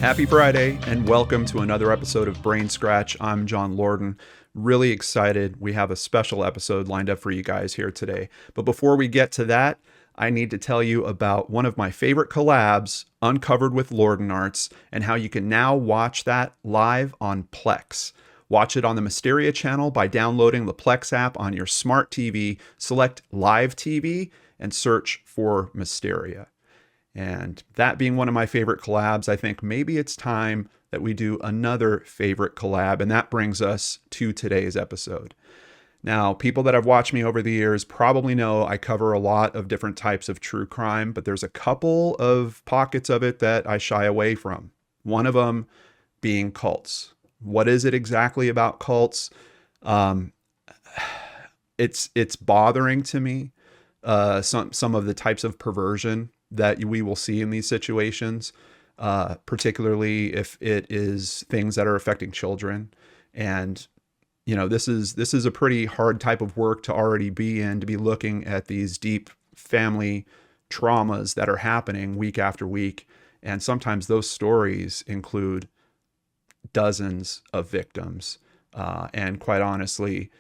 Happy Friday, and welcome to another episode of Brain Scratch. I'm John Lordan. Really excited. We have a special episode lined up for you guys here today. But before we get to that, I need to tell you about one of my favorite collabs, Uncovered with LordanArts, and how you can now watch that live on Plex. Watch it on the Mysteria channel by downloading the Plex app on your smart TV, select Live TV, and search for Mysteria. And that being one of my favorite collabs, I think maybe it's time that we do another favorite collab, and that brings us to today's episode. Now, people that have watched me over the years probably know I cover a lot of different types of true crime, but there's a couple of pockets of it that I shy away from. One of them being cults. What is it exactly about cults? It's bothering to me. Some of the types of perversion that we will see in these situations, particularly if it is things that are affecting children. And you know, this is a pretty hard type of work to already be in, to be looking at these deep family traumas that are happening week after week. And sometimes those stories include dozens of victims. And quite honestly,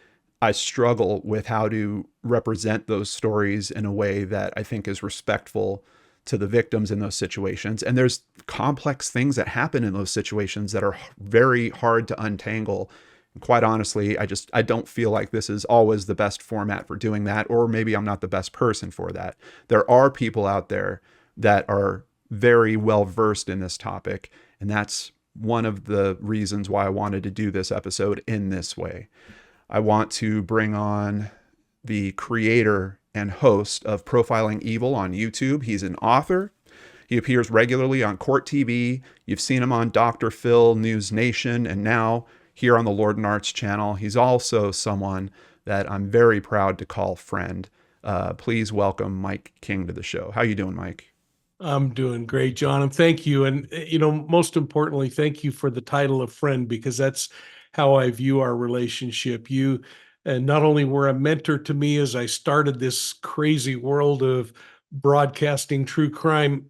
I struggle with how to represent those stories in a way that I think is respectful to the victims in those situations. And there's complex things that happen in those situations that are very hard to untangle. And quite honestly, I don't feel like this is always the best format for doing that, or maybe I'm not the best person for that. There are people out there that are very well versed in this topic, and that's one of the reasons why I wanted to do this episode in this way. I want to bring on the creator and host of Profiling Evil on YouTube. He's an author. He appears regularly on Court TV. You've seen him on Dr. Phil, News Nation, and now here on the LordanArts channel. He's also someone that I'm very proud to call friend. Please welcome Mike King to the show. How you doing, Mike? I'm doing great, John, and thank you. And most importantly, thank you for the title of friend, because that's how I view our relationship. You not only were a mentor to me as I started this crazy world of broadcasting true crime,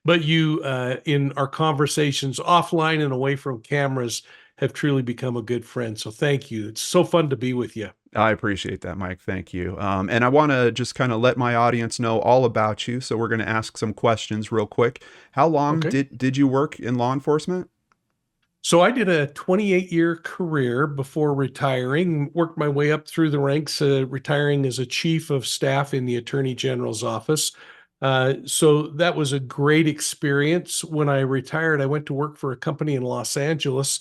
but you, in our conversations offline and away from cameras, have truly become a good friend. So thank you. It's so fun to be with you. I appreciate that, Mike. Thank you. And I want to just kind of let my audience know all about you. So we're going to ask some questions real quick. How long Okay. did you work in law enforcement? So I did a 28-year career before retiring, worked my way up through the ranks, retiring as a chief of staff in the Attorney General's office. So that was a great experience. When I retired, I went to work for a company in Los Angeles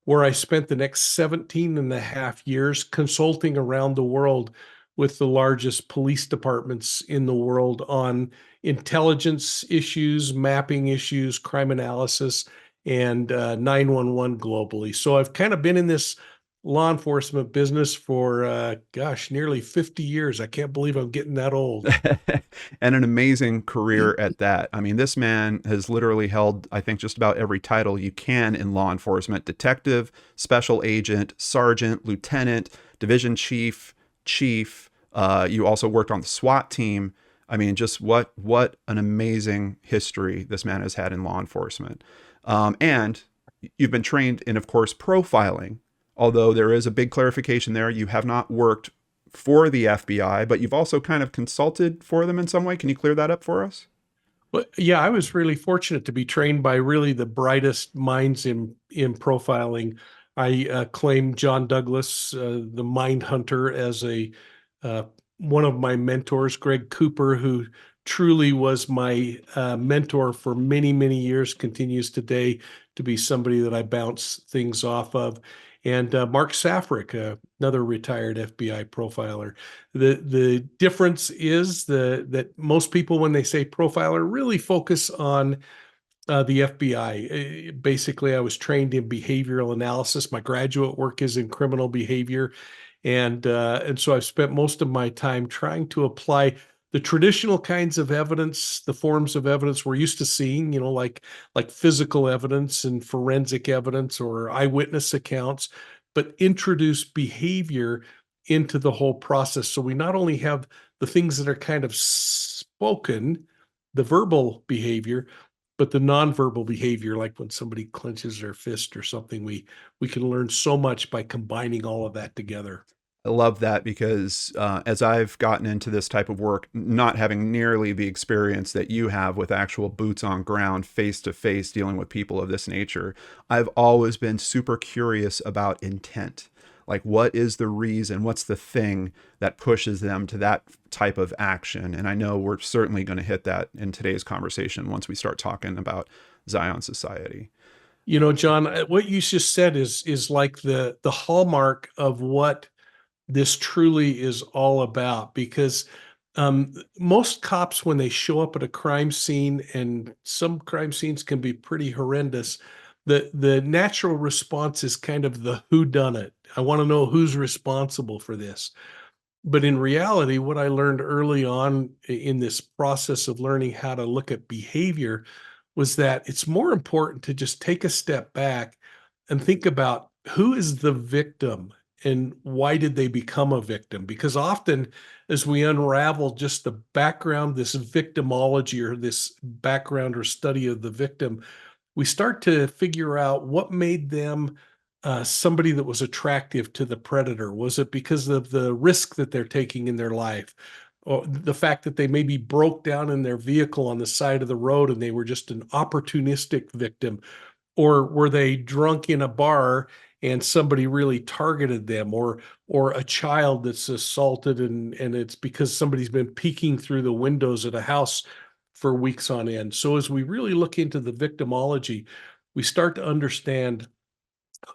where I spent the next 17 and a half years consulting around the world with the largest police departments in the world on intelligence issues, mapping issues, crime analysis, and 911 globally. So I've kind of been in this law enforcement business for, nearly 50 years. I can't believe I'm getting that old. And an amazing career at that. I mean, this man has literally held, I think, just about every title you can in law enforcement: detective, special agent, sergeant, lieutenant, division chief, chief. You also worked on the SWAT team. I mean, just what an amazing history this man has had in law enforcement. And you've been trained in, of course, profiling. Although there is a big clarification there, you have not worked for the FBI, but you've also kind of consulted for them in some way. Can you clear that up for us? Well, yeah, I was really fortunate to be trained by really the brightest minds in profiling. I claim John Douglas, the mind hunter, as a uh, one of my mentors. Greg Cooper, who truly was my mentor for many, many years, continues today to be somebody that I bounce things off of. And Mark Safrick, another retired FBI profiler. The difference is that most people, when they say profiler, really focus on the FBI. Basically, I was trained in behavioral analysis. My graduate work is in criminal behavior, and so I've spent most of my time trying to apply the traditional kinds of evidence, the forms of evidence we're used to seeing, like physical evidence and forensic evidence or eyewitness accounts, but introduce behavior into the whole process. So we not only have the things that are kind of spoken, the verbal behavior, but the nonverbal behavior, like when somebody clenches their fist or something, we can learn so much by combining all of that together. I love that because as I've gotten into this type of work, not having nearly the experience that you have with actual boots on ground, face to face, dealing with people of this nature, I've always been super curious about intent. Like, what is the reason? What's the thing that pushes them to that type of action? And I know we're certainly going to hit that in today's conversation once we start talking about Zion Society. You know, John, what you just said is like the hallmark of what this truly is all about, because most cops, when they show up at a crime scene, and some crime scenes can be pretty horrendous, the natural response is kind of the who done it. I want to know who's responsible for this. But in reality, what I learned early on in this process of learning how to look at behavior was that it's more important to just take a step back and think about who is the victim and why did they become a victim? Because often, as we unravel just the background, this victimology or this background or study of the victim, we start to figure out what made them somebody that was attractive to the predator. Was it because of the risk that they're taking in their life? Or the fact that they maybe broke down in their vehicle on the side of the road and they were just an opportunistic victim? Or were they drunk in a bar and somebody really targeted them? Or a child that's assaulted and it's because somebody's been peeking through the windows at a house for weeks on end. So as we really look into the victimology, we start to understand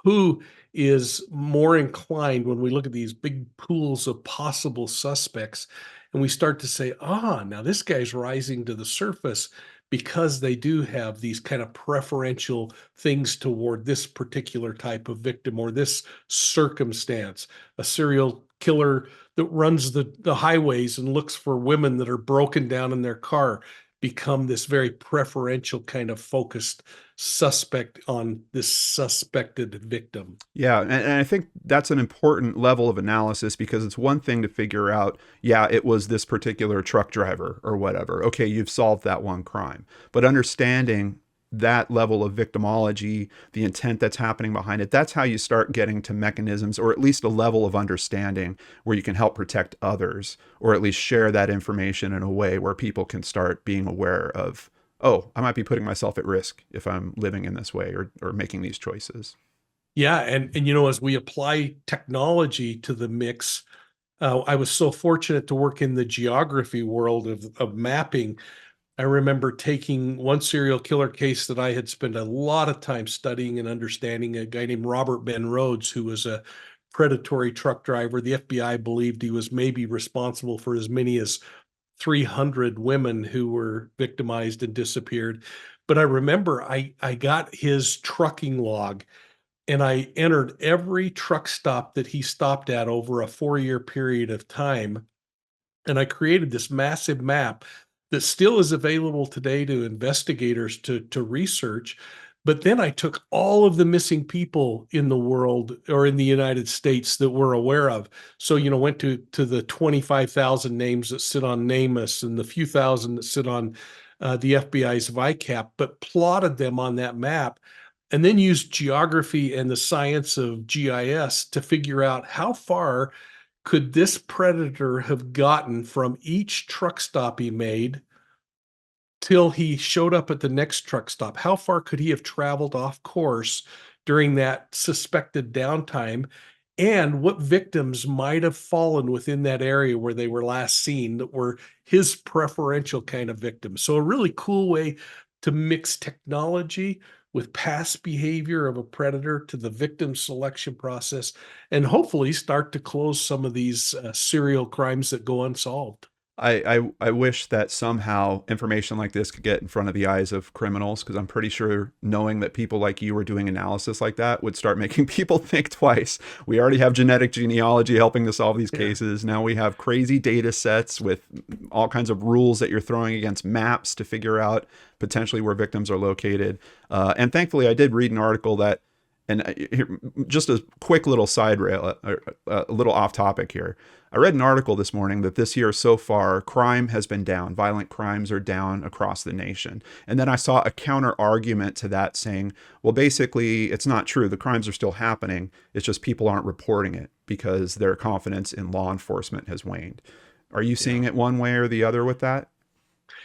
who is more inclined when we look at these big pools of possible suspects, and we start to say, now this guy's rising to the surface because they do have these kind of preferential things toward this particular type of victim or this circumstance. A serial killer that runs the highways and looks for women that are broken down in their car become this very preferential kind of focused suspect on this suspected victim. Yeah, and I think that's an important level of analysis because it's one thing to figure out, yeah, it was this particular truck driver or whatever. Okay, you've solved that one crime. But understanding that level of victimology, the intent that's happening behind it, that's how you start getting to mechanisms or at least a level of understanding where you can help protect others or at least share that information in a way where people can start being aware of, oh, I might be putting myself at risk if I'm living in this way or making these choices. Yeah, and you know, as we apply technology to the mix, I was so fortunate to work in the geography world of mapping. I remember taking one serial killer case that I had spent a lot of time studying and understanding, a guy named Robert Ben Rhodes, who was a predatory truck driver. The FBI believed he was maybe responsible for as many as 300 women who were victimized and disappeared. But I remember I got his trucking log and I entered every truck stop that he stopped at over a 4-year period of time. And I created this massive map that still is available today to investigators to research. But then I took all of the missing people in the world or in the United States that we're aware of. So, you know, went to the 25,000 names that sit on NamUs and the few thousand that sit on the FBI's VICAP, but plotted them on that map and then used geography and the science of GIS to figure out how far could this predator have gotten from each truck stop he made till he showed up at the next truck stop? How far could he have traveled off course during that suspected downtime? And what victims might have fallen within that area where they were last seen that were his preferential kind of victims? So, a really cool way to mix technology with past behavior of a predator to the victim selection process, and hopefully start to close some of these serial crimes that go unsolved. I wish that somehow information like this could get in front of the eyes of criminals because I'm pretty sure knowing that people like you are doing analysis like that would start making people think twice. We already have genetic genealogy helping to solve these Yeah. cases. Now we have crazy data sets with all kinds of rules that you're throwing against maps to figure out potentially where victims are located. And thankfully, I did read an article that and here, just a quick little side rail, a little off topic here. I read an article this morning that this year so far, crime has been down. Violent crimes are down across the nation. And then I saw a counter argument to that saying, well, basically, it's not true. The crimes are still happening. It's just people aren't reporting it because their confidence in law enforcement has waned. Are you Yeah. seeing it one way or the other with that?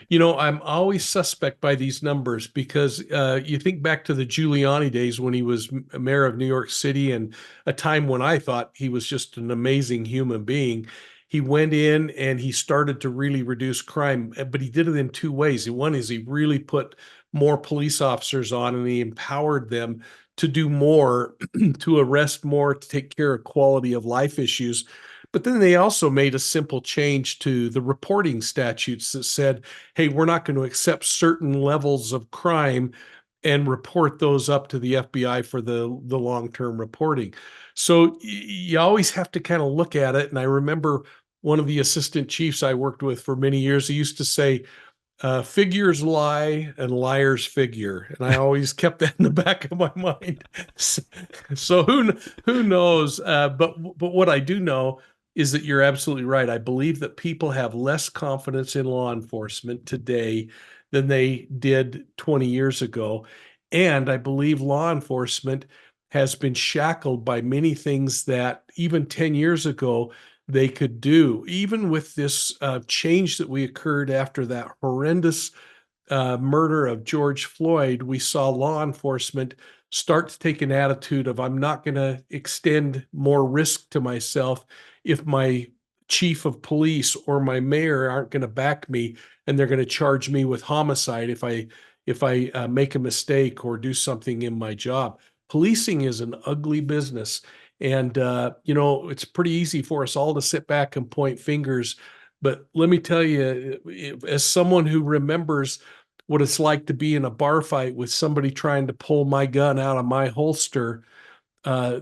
You know, I'm always suspect by these numbers because you think back to the Giuliani days when he was mayor of New York City, and a time when I thought he was just an amazing human being. He went in and he started to really reduce crime, but he did it in two ways. One is he really put more police officers on and he empowered them to do more, to arrest more, to take care of quality of life issues. But then they also made a simple change to the reporting statutes that said, hey, we're not going to accept certain levels of crime and report those up to the FBI for the long-term reporting. So you always have to kind of look at it. And I remember one of the assistant chiefs I worked with for many years, he used to say, figures lie and liars figure, and I always kept that in the back of my mind. So who knows? But what I do know is that you're absolutely right. I believe that people have less confidence in law enforcement today than they did 20 years ago, and I believe law enforcement has been shackled by many things that even 10 years ago they could do. Even with this change that we occurred after that horrendous murder of George Floyd, we saw law enforcement start to take an attitude of, I'm not going to extend more risk to myself if my chief of police or my mayor aren't going to back me, and they're going to charge me with homicide if I make a mistake or do something in my job. Policing is an ugly business. And, you know, it's pretty easy for us all to sit back and point fingers. But let me tell you, as someone who remembers what it's like to be in a bar fight with somebody trying to pull my gun out of my holster,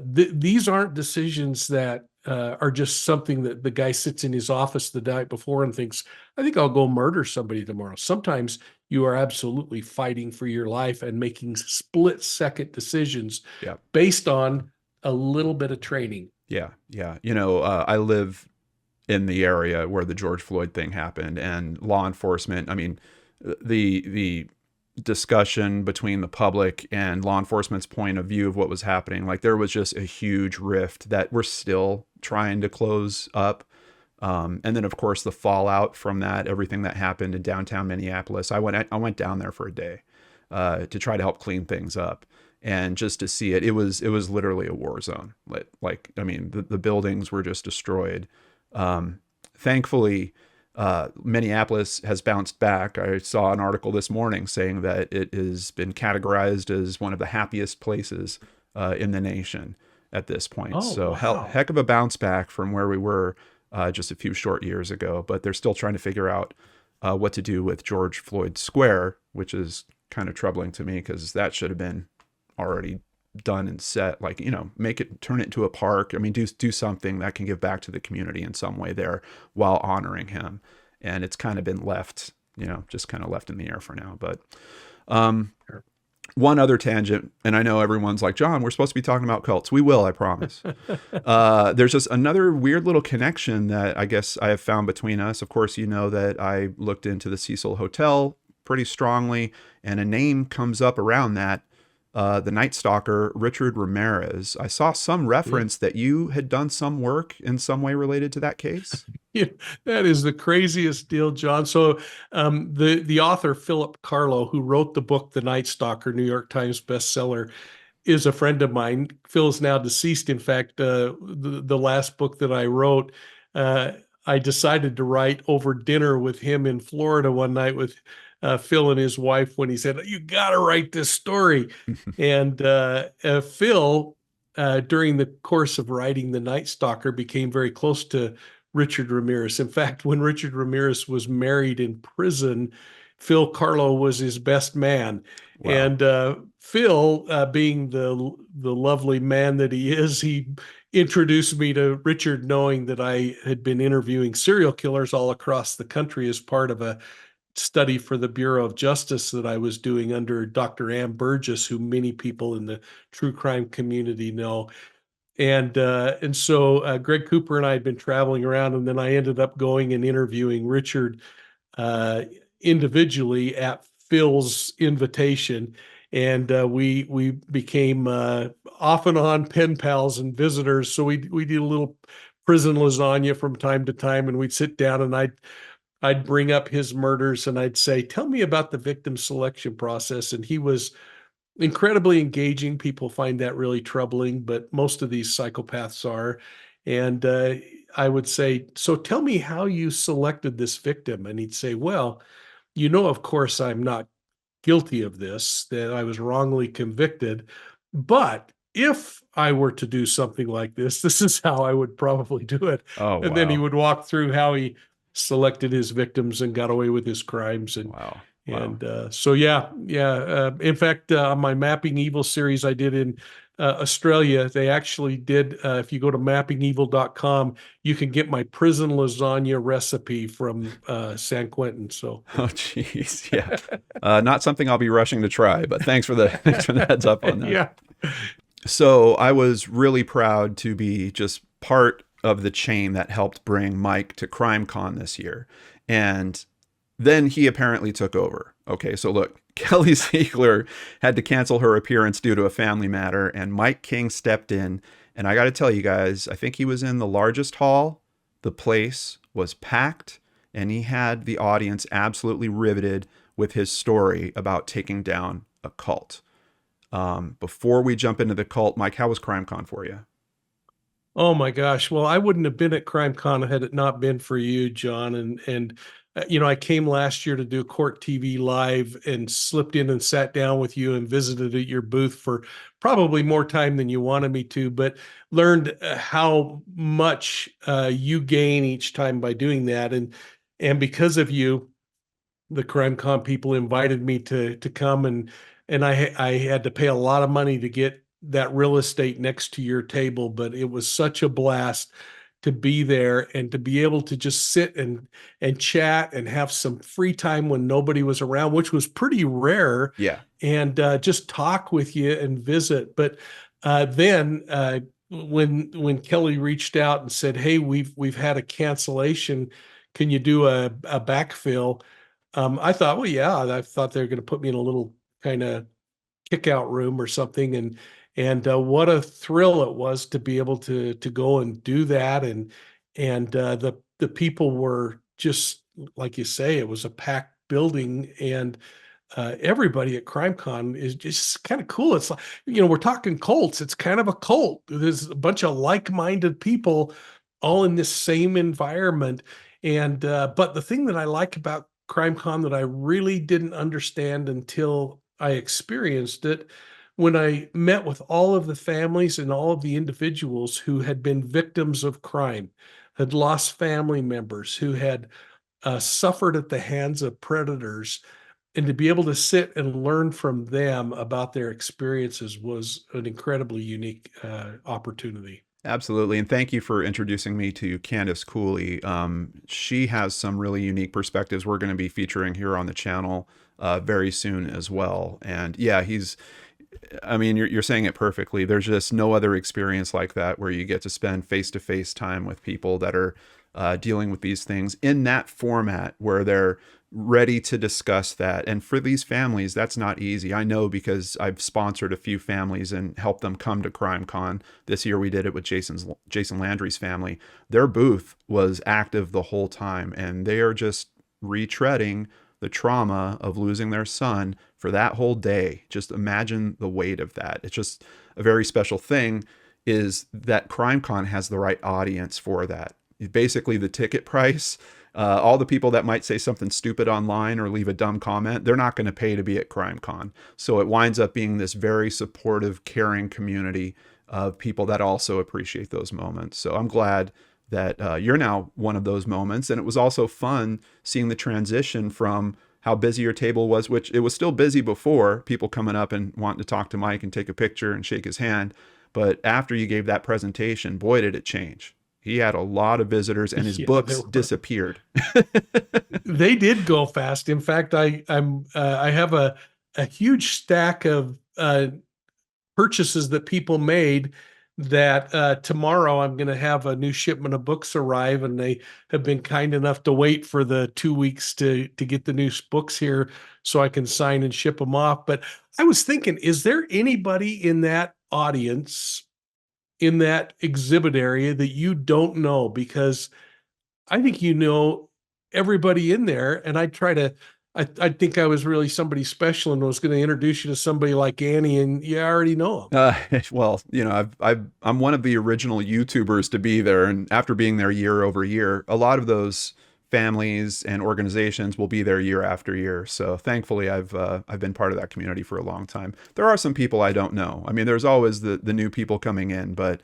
these aren't decisions that are just something that the guy sits in his office the night before and thinks, I think I'll go murder somebody tomorrow. Sometimes you are absolutely fighting for your life and making split second decisions Yeah. based on a little bit of training. Yeah. Yeah. I live in the area where the George Floyd thing happened, and law enforcement, I mean, the discussion between the public and law enforcement's point of view of what was happening, like there was just a huge rift that we're still trying to close up. And then of course the fallout from that, everything that happened in downtown Minneapolis. I went down there for a day to try to help clean things up. And just to see it, it was literally a war zone. Like I mean, the buildings were just destroyed. Thankfully, Minneapolis has bounced back. I saw an article this morning saying that it has been categorized as one of the happiest places in the nation at this point. Oh, So wow. heck of a bounce back from where we were just a few short years ago. But they're still trying to figure out what to do with George Floyd Square, which is kind of troubling to me because that should have been already done and set. Like, turn it into a park. I mean, do something that can give back to the community in some way there while honoring him. And it's kind of been left, just kind of left in the air for now. But Sure. one other tangent, and I know everyone's like, John, we're supposed to be talking about cults. We will, I promise. There's just another weird little connection that I guess I have found between us. Of course, you know that I looked into the Cecil Hotel pretty strongly, and a name comes up around that. The Night Stalker, Richard Ramirez. I saw some Yeah. reference that you had done some work in some way related to that case. Yeah, that is the craziest deal, John. So, the author Philip Carlo, who wrote the book The Night Stalker, New York Times bestseller, is a friend of mine. Phil is now deceased. In fact, the last book that I wrote, uh, I decided to write over dinner with him in Florida one night with Phil and his wife when he said, "You got to write this story." And Phil, during the course of writing The Night Stalker, became very close to Richard Ramirez. In fact, when Richard Ramirez was married in prison, Phil Carlo was his best man. Wow. And Phil, being the lovely man that he is, he introduced me to Richard, knowing that I had been interviewing serial killers all across the country as part of a study for the Bureau of Justice that I was doing under Dr. Ann Burgess, who many people in the true crime community know. And so Greg Cooper and I had been traveling around, and then I ended up going and interviewing Richard uh, individually at Phil's invitation, and we became off and on pen pals and visitors. So we did a little prison lasagna from time to time, and we'd sit down and I'd bring up his murders and I'd say, "Tell me about the victim selection process." And he was incredibly engaging. People find that really troubling, but most of these psychopaths are. And I would say, "So tell me how you selected this victim." And he'd say, "Well, of course, I'm not guilty of this, that I was wrongly convicted. But if I were to do something like this is how I would probably do it." Oh, And then he wow. would walk through how he selected his victims and got away with his crimes. And Wow. Wow. and so yeah. In fact, on my Mapping Evil series I did in Australia, they actually did. If you go to mappingevil.com, you can get my prison lasagna recipe from San Quentin. So Oh, geez. Yeah. Not something I'll be rushing to try, but thanks for the thanks for the heads up on that. yeah. So I was really proud to be just part of the chain that helped bring Mike to CrimeCon this year. And then he apparently took over. Okay, so look, Kelly Ziegler had to cancel her appearance due to a family matter, and Mike King stepped in. And I got to tell you guys, I think he was in the largest hall. The place was packed, and he had the audience absolutely riveted with his story about taking down a cult. Before we jump into the cult, Mike, how was CrimeCon for you? Oh my gosh. Well, I wouldn't have been at CrimeCon had it not been for you, John. And I came last year to do Court TV Live and slipped in and sat down with you and visited at your booth for probably more time than you wanted me to, but learned how much you gain each time by doing that. And because of you, the CrimeCon people invited me to come, and I had to pay a lot of money to get that real estate next to your table, but it was such a blast to be there and to be able to just sit and chat and have some free time when nobody was around, which was pretty rare, Yeah. and just talk with you and visit. But then when Kelly reached out and said, "Hey, we've had a cancellation. Can you do a backfill?" I thought, well, yeah, I thought they were going to put me in a little kind of kick out room or something. And what a thrill it was to be able to go and do that. And the people were just, like you say, it was a packed building. And everybody at CrimeCon is just kind of cool. It's like, we're talking cults. It's kind of a cult. There's a bunch of like-minded people all in this same environment. And but the thing that I like about CrimeCon that I really didn't understand until I experienced it, when I met with all of the families and all of the individuals who had been victims of crime, had lost family members, who had suffered at the hands of predators, and to be able to sit and learn from them about their experiences was an incredibly unique opportunity. Absolutely. And thank you for introducing me to Candace Cooley. She has some really unique perspectives we're going to be featuring here on the channel very soon as well. And yeah, I mean, you're saying it perfectly. There's just no other experience like that where you get to spend face-to-face time with people that are dealing with these things in that format where they're ready to discuss that. And for these families, that's not easy. I know because I've sponsored a few families and helped them come to CrimeCon. This year we did it with Jason Landry's family. Their booth was active the whole time, and they are just retreading the trauma of losing their son for that whole day. Just imagine the weight of that. It's just a very special thing is that CrimeCon has the right audience for that. Basically, the ticket price, all the people that might say something stupid online or leave a dumb comment, they're not going to pay to be at CrimeCon. So it winds up being this very supportive, caring community of people that also appreciate those moments. So I'm glad that you're now one of those moments. And it was also fun seeing the transition from how busy your table was, which it was still busy before, people coming up and wanting to talk to Mike and take a picture and shake his hand. But after you gave that presentation, boy, did it change. He had a lot of visitors, and his Yeah, there books were. disappeared. They did go fast. In fact, I have a huge stack of purchases that people made that tomorrow I'm going to have a new shipment of books arrive, and they have been kind enough to wait for the 2 weeks to get the new books here so I can sign and ship them off. But I was thinking, is there anybody in that audience, in that exhibit area, that you don't know? Because I think you know everybody in there, and I think I was really somebody special and was going to introduce you to somebody like Annie, and you already know him. Well, I'm one of the original YouTubers to be there, and after being there year over year, a lot of those families and organizations will be there year after year. So thankfully, I've been part of that community for a long time. There are some people I don't know. I mean, there's always the new people coming in, but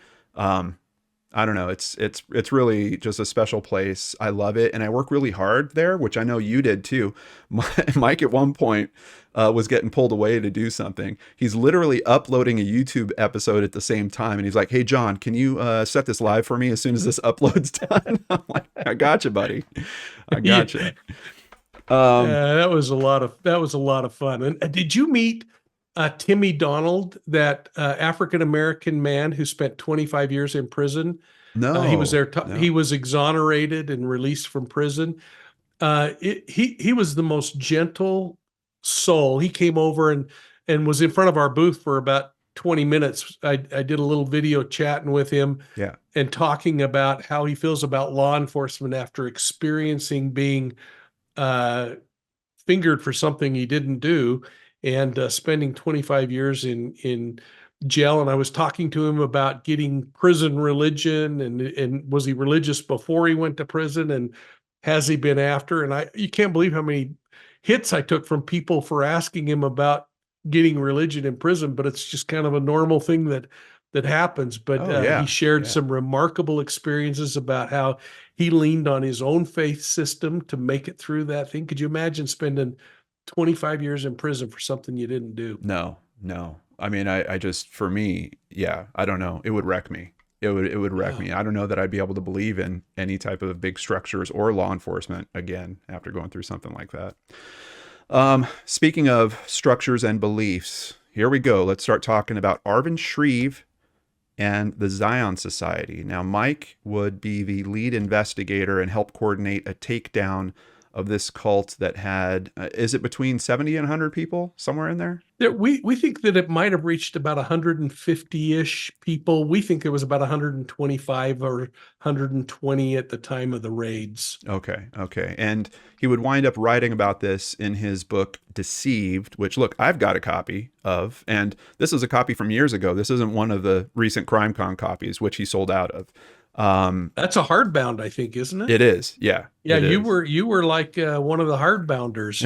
I don't know. It's really just a special place. I love it, and I work really hard there, which I know you did too. Mike at one point was getting pulled away to do something. He's literally uploading a YouTube episode at the same time, and he's like, "Hey John, can you set this live for me as soon as this upload's done?" I'm like, "I got you, buddy. I got you." Yeah. That was a lot of fun. And did you meet Timmy Donald, that African American man who spent 25 years in prison? He was No, there. He no. was exonerated and released from prison. He was the most gentle soul. He came over and was in front of our booth for about 20 minutes. I did a little video chatting with him Yeah. and talking about how he feels about law enforcement after experiencing being uh, fingered for something he didn't do, and spending 25 years in jail. And I was talking to him about getting prison religion, and was he religious before he went to prison, and has he been after? And you can't believe how many hits I took from people for asking him about getting religion in prison, but it's just kind of a normal thing that happens. But Oh he yeah, shared yeah. some remarkable experiences about how he leaned on his own faith system to make it through that thing. Could you imagine spending 25 years in prison for something you didn't do? No, no. I mean, I just, for me, yeah, I don't know. It would wreck me. It would wreck Yeah. me. I don't know that I'd be able to believe in any type of big structures or law enforcement again after going through something like that. Speaking of structures and beliefs, here we go. Let's start talking about Arvin Shreve and the Zion Society. Now, Mike would be the lead investigator and help coordinate a takedown of this cult that had, is it between 70 and 100 people, somewhere in there? We think that it might have reached about 150-ish people. We think it was about 125 or 120 at the time of the raids. Okay, okay. And he would wind up writing about this in his book Deceived, which, look, I've got a copy of, and this is a copy from years ago. This isn't one of the recent CrimeCon copies, which he sold out of. That's a hardbound, I think, isn't it? It is, yeah, Yeah, it is. you were like one of the hardbounders.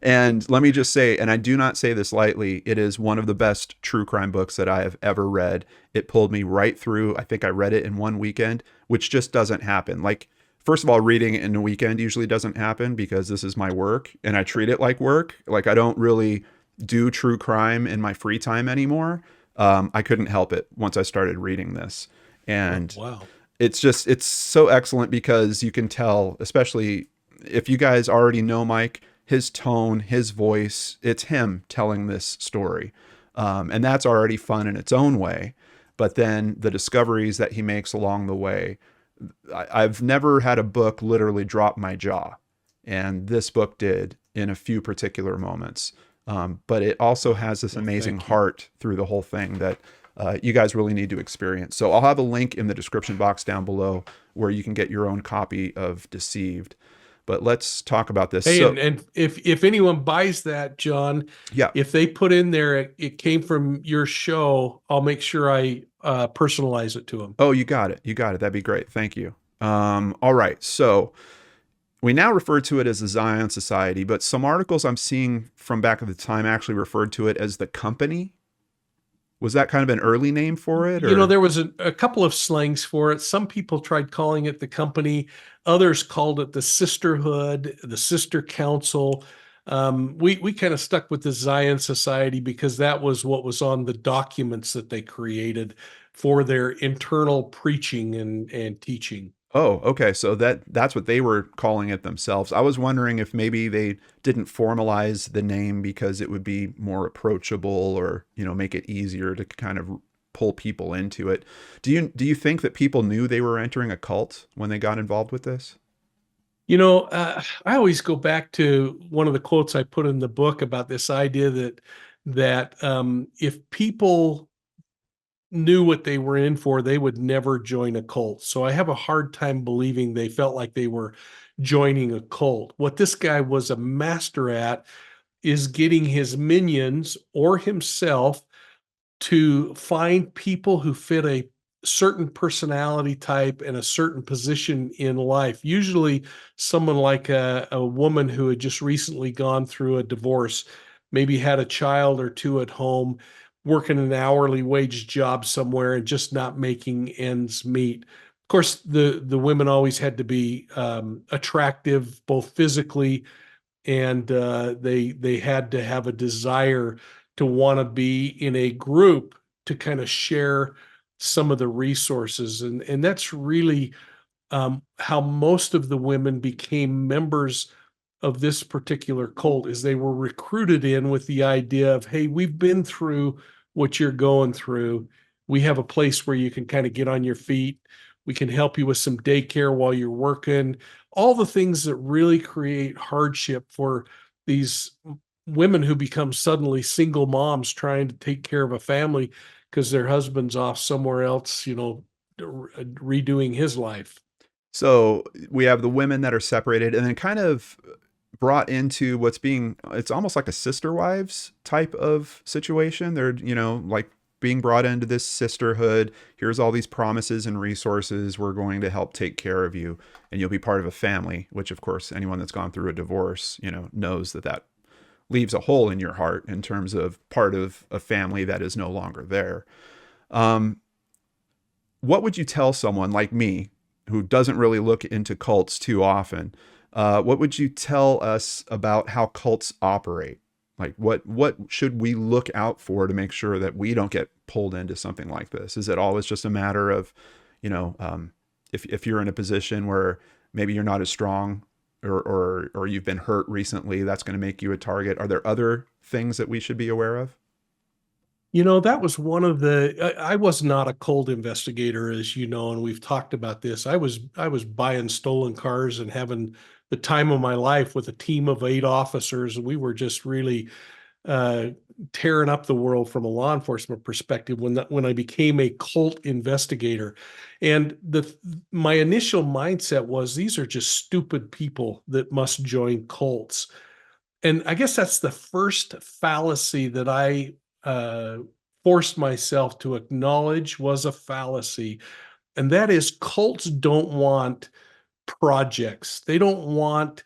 And let me just say, and I do not say this lightly, it is one of the best true crime books that I have ever read. It pulled me right through. I think I read it in one weekend, which just doesn't happen. Like, first of all, reading it in a weekend usually doesn't happen because this is my work and I treat it like work. Like, I don't really do true crime in my free time anymore. I couldn't help it once I started reading this. Oh, And wow. it's so excellent because you can tell, especially if you guys already know Mike, his tone, his voice, it's him telling this story. And that's already fun in its own way. But then the discoveries that he makes along the way, I've never had a book literally drop my jaw. And this book did in a few particular moments. But it also has this Well, amazing thank you. heart through the whole thing that you guys really need to experience. So I'll have a link in the description box down below where you can get your own copy of Deceived. But let's talk about this. Hey, So, and if anyone buys that, John, yeah. if they put in there it came from your show, I'll make sure I personalize it to them. Oh, you got it. You got it. That'd be great. Thank you. All right. So we now refer to it as the Zion Society, but some articles I'm seeing from back at the time actually referred to it as the company. Was that kind of an early name for it, You know, or? there was a couple of slangs for it. Some people tried calling it the company. Others called it the sisterhood, the sister council. We kind of stuck with the Zion Society because that was what was on the documents that they created for their internal preaching and teaching. Oh, okay. So that's what they were calling it themselves. I was wondering if maybe they didn't formalize the name because it would be more approachable or, make it easier to kind of pull people into it. Do you think that people knew they were entering a cult when they got involved with this? I always go back to one of the quotes I put in the book about this idea that if people knew what they were in for, they would never join a cult. So I have a hard time believing they felt like they were joining a cult. What this guy was a master at is getting his minions or himself to find people who fit a certain personality type and a certain position in life. Usually, someone like a woman who had just recently gone through a divorce, maybe had a child or two at home, working an hourly wage job somewhere and just not making ends meet. Of course, the women always had to be attractive, both physically and they had to have a desire to want to be in a group to kind of share some of the resources, and that's really how most of the women became members of this particular cult is they were recruited in with the idea of, hey, we've been through what you're going through. We have a place where you can kind of get on your feet. We can help you with some daycare while you're working. All the things that really create hardship for these women who become suddenly single moms trying to take care of a family because their husband's off somewhere else, redoing his life. So we have the women that are separated and then kind of brought into it's almost like a sister wives type of situation. They're, like being brought into this sisterhood. Here's all these promises and resources. We're going to help take care of you and you'll be part of a family, which of course anyone that's gone through a divorce, knows that leaves a hole in your heart in terms of part of a family that is no longer there. Um, what would you tell someone like me who doesn't really look into cults too often? What would you tell us about how cults operate? Like what should we look out for to make sure that we don't get pulled into something like this? Is it always just a matter of, if you're in a position where maybe you're not as strong or you've been hurt recently, that's going to make you a target? Are there other things that we should be aware of? That was one of I was not a cold investigator, as you know, and we've talked about this. I was buying stolen cars and having the time of my life with a team of 8 officers, and we were just really uh, tearing up the world from a law enforcement perspective when I became a cult investigator. And my initial mindset was these are just stupid people that must join cults. And I guess that's the first fallacy that I forced myself to acknowledge was a fallacy. And that is cults don't want projects. They don't want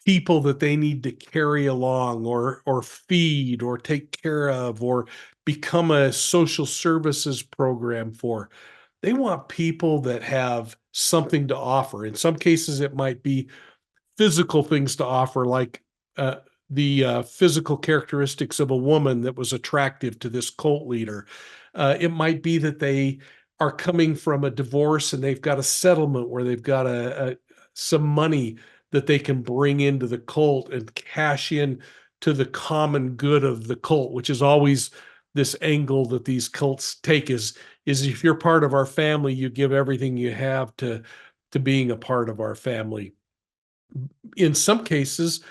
people that they need to carry along or feed or take care of or become a social services program for. They want people that have something to offer. In some cases, it might be physical things to offer, like uh, the physical characteristics of a woman that was attractive to this cult leader. It might be that they are coming from a divorce and they've got a settlement where they've got some money that they can bring into the cult and cash in to the common good of the cult, which is always this angle that these cults take is if you're part of our family, you give everything you have to being a part of our family. In some cases,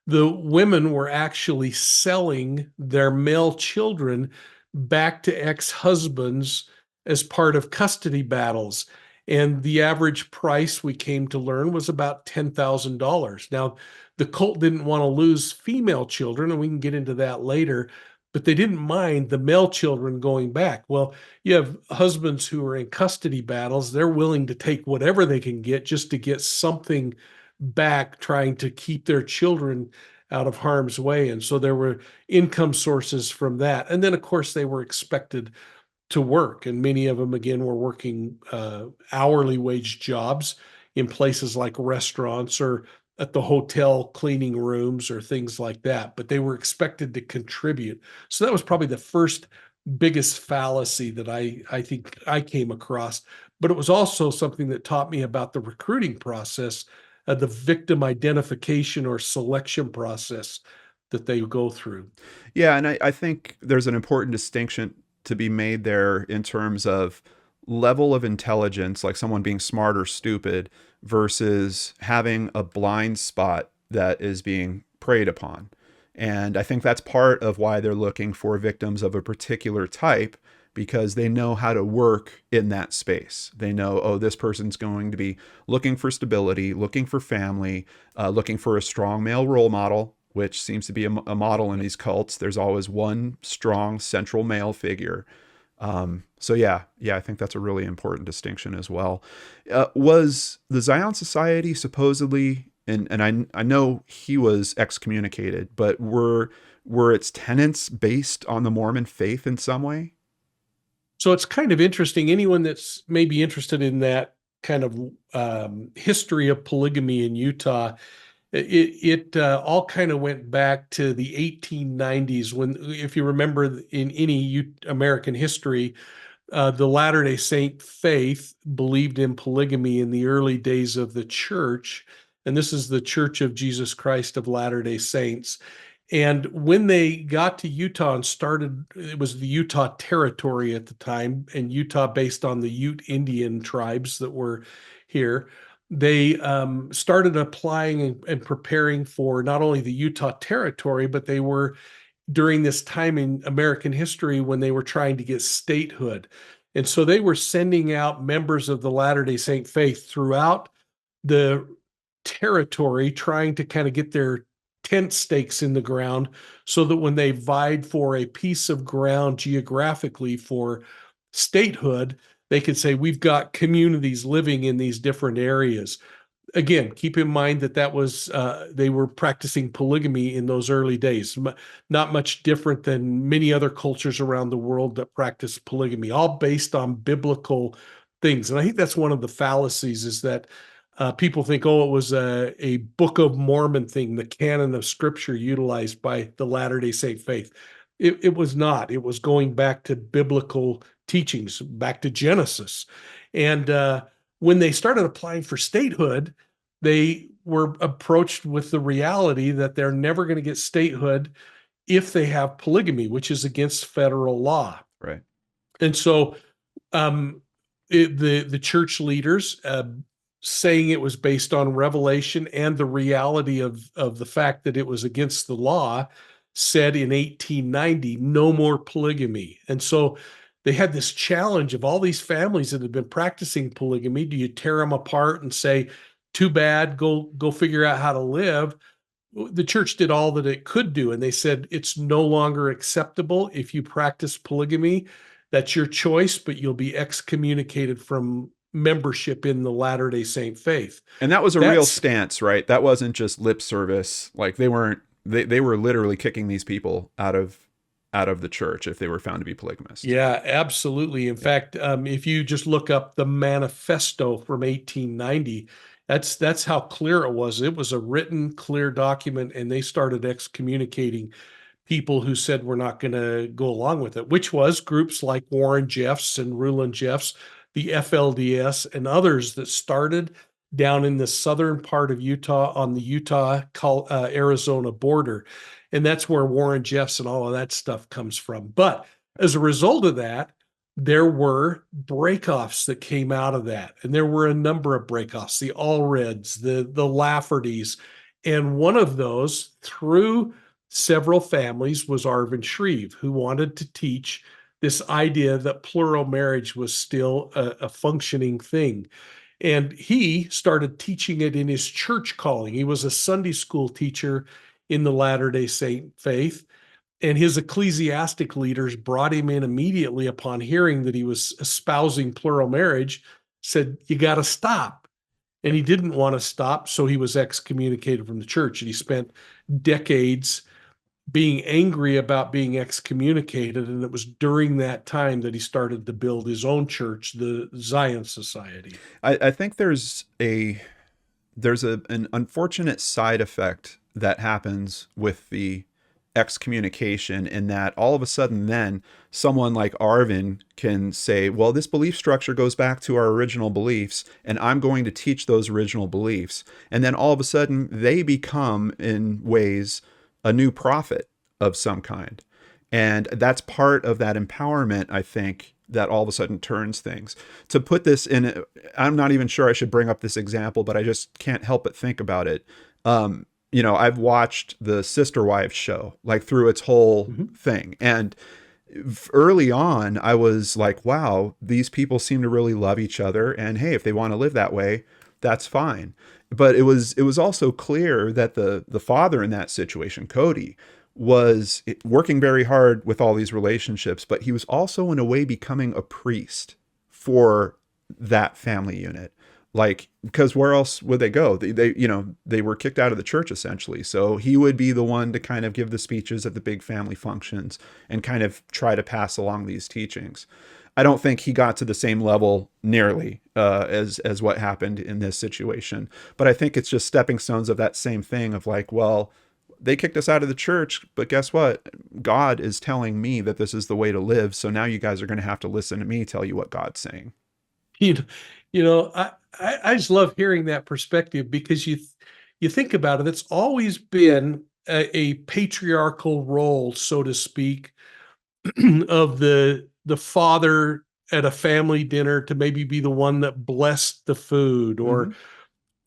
the women were actually selling their male children back to ex-husbands as part of custody battles. And the average price we came to learn was about $10,000. Now, the cult didn't want to lose female children, and we can get into that later, but they didn't mind the male children going back. Well, you have husbands who are in custody battles, they're willing to take whatever they can get just to get something back, trying to keep their children out of harm's way. And so there were income sources from that. And then, of course, they were expected to work. And many of them, again, were working hourly wage jobs in places like restaurants or at the hotel cleaning rooms or things like that, but they were expected to contribute. So that was probably the first biggest fallacy that I think I came across. But it was also something that taught me about the recruiting process, the victim identification or selection process that they go through. Yeah, and I think there's an important distinction to be made there in terms of level of intelligence, like someone being smart or stupid, versus having a blind spot that is being preyed upon. And I think that's part of why they're looking for victims of a particular type, because they know how to work in that space. They know, oh, this person's going to be looking for stability, looking for family, looking for a strong male role model, which seems to be a model in these cults. There's always one strong central male figure. So yeah, I think that's a really important distinction as well. Was the Zion Society supposedly, and I know he was excommunicated, but were its tenets based on the Mormon faith in some way? So it's kind of interesting. Anyone that's maybe interested in that kind of history of polygamy in Utah, it all kind of went back to the 1890s when, if you remember, in any American history, the Latter-day Saint faith believed in polygamy in the early days of the church, and this is the Church of Jesus Christ of Latter-day Saints. And when they got to Utah and started, it was the Utah Territory at the time, and Utah based on the Ute Indian tribes that were here. They started applying and preparing for not only the Utah Territory, but they were during this time in American history when they were trying to get statehood. And so they were sending out members of the Latter-day Saint faith throughout the territory, trying to kind of get their tent stakes in the ground so that when they vied for a piece of ground geographically for statehood, they could say, we've got communities living in these different areas. Again, keep in mind that that was they were practicing polygamy in those early days. Not much different than many other cultures around the world that practice polygamy, all based on biblical things. And I think that's one of the fallacies is that people think, oh, it was a Book of Mormon thing, the canon of Scripture utilized by the Latter-day Saint faith. It was not. It was going back to biblical teachings, back to Genesis, and when they started applying for statehood, they were approached with the reality that they're never going to get statehood if they have polygamy, which is against federal law. Right. And so um, the church leaders saying it was based on revelation and the reality of the fact that it was against the law said in 1890 no more polygamy. And so they had this challenge of all these families that had been practicing polygamy. Do you tear them apart and say, too bad, go figure out how to live? The church did all that it could do, and they said it's no longer acceptable if you practice polygamy. That's your choice, but you'll be excommunicated from membership in the Latter-day Saint faith. And that was a real That's stance, right? That wasn't just lip service. Like they were literally kicking these people out of the church if they were found to be polygamists. Yeah, absolutely. In Yeah. fact, if you just look up the manifesto from 1890, that's how clear it was. It was a written, clear document, and they started excommunicating people who said we're not going to go along with it, which was groups like Warren Jeffs and Rulon Jeffs, the FLDS, and others that started down in the southern part of Utah on the Utah Arizona border. And that's where Warren Jeffs and all of that stuff comes from. But as a result of that, there were breakoffs that came out of that. And there were a number of breakoffs, the Allreds, the Laffertys. And one of those, through several families, was Arvin Shreve, who wanted to teach this idea that plural marriage was still a functioning thing. And he started teaching it in his church calling. He was a Sunday school teacher in the Latter-day Saint faith. And his ecclesiastic leaders brought him in immediately upon hearing that he was espousing plural marriage, said, you got to stop. And he didn't want to stop, so he was excommunicated from the church. And he spent decades being angry about being excommunicated. And it was during that time that he started to build his own church, the Zion Society. I think there's there's an unfortunate side effect that happens with the excommunication, in that all of a sudden then someone like Arvin can say, well, this belief structure goes back to our original beliefs, and I'm going to teach those original beliefs. And then all of a sudden they become, in ways, a new prophet of some kind. And that's part of that empowerment, I think, that all of a sudden turns things. To put this in, I'm not even sure I should bring up this example, but I just can't help but think about it. I've watched the Sister Wives show, like, through its whole thing. And early on, I was like, wow, these people seem to really love each other. And hey, if they want to live that way, that's fine. But it was also clear that the father in that situation, Cody, was working very hard with all these relationships, but he was also in a way becoming a priest for that family unit. Like, because where else would they go? They were kicked out of the church, essentially. So he would be the one to kind of give the speeches at the big family functions and kind of try to pass along these teachings. I don't think he got to the same level nearly as what happened in this situation. But I think it's just stepping stones of that same thing of like, well, they kicked us out of the church, but guess what? God is telling me that this is the way to live. So now you guys are going to have to listen to me tell you what God's saying. You, you know, I just love hearing that perspective, because you think about it, it's always been a patriarchal role, so to speak, of the father at a family dinner to maybe be the one that blessed the food, Mm-hmm.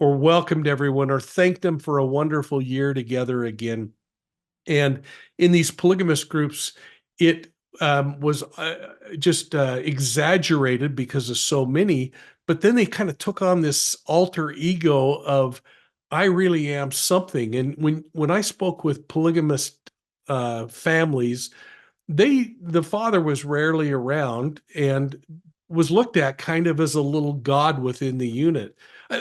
or welcomed everyone, or thanked them for a wonderful year together again. And in these polygamous groups, it was just exaggerated because of so many. But then they kind of took on this alter ego of, I really am something. And when I spoke with polygamous families, the father was rarely around and was looked at kind of as a little god within the unit.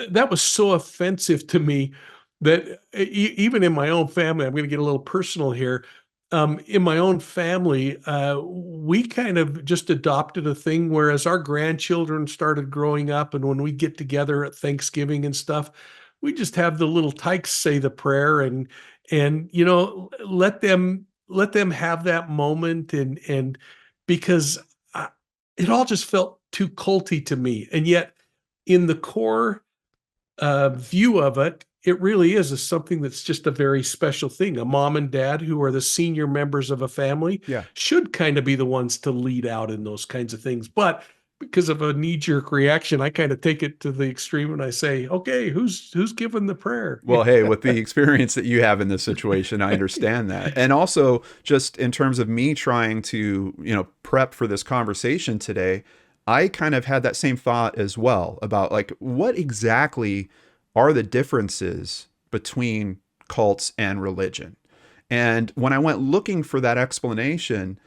That was so offensive to me that even in my own family, I'm going to get a little personal here. In my own family, we kind of just adopted a thing where, as our grandchildren started growing up, and when we get together at Thanksgiving and stuff, we just have the little tykes say the prayer, and let them have that moment, and because it all just felt too culty to me. And yet, in the core view of it, it really is something that's just a very special thing. A mom and dad, who are the senior members of a family, Yeah. should kind of be the ones to lead out in those kinds of things. But because of a knee-jerk reaction, I kind of take it to the extreme and I say, okay, who's giving the prayer? Well, hey, with the experience that you have in this situation, I understand that. And also, just in terms of me trying to, prep for this conversation today, I kind of had that same thought as well about, like, what exactly are the differences between cults and religion? And when I went looking for that explanation,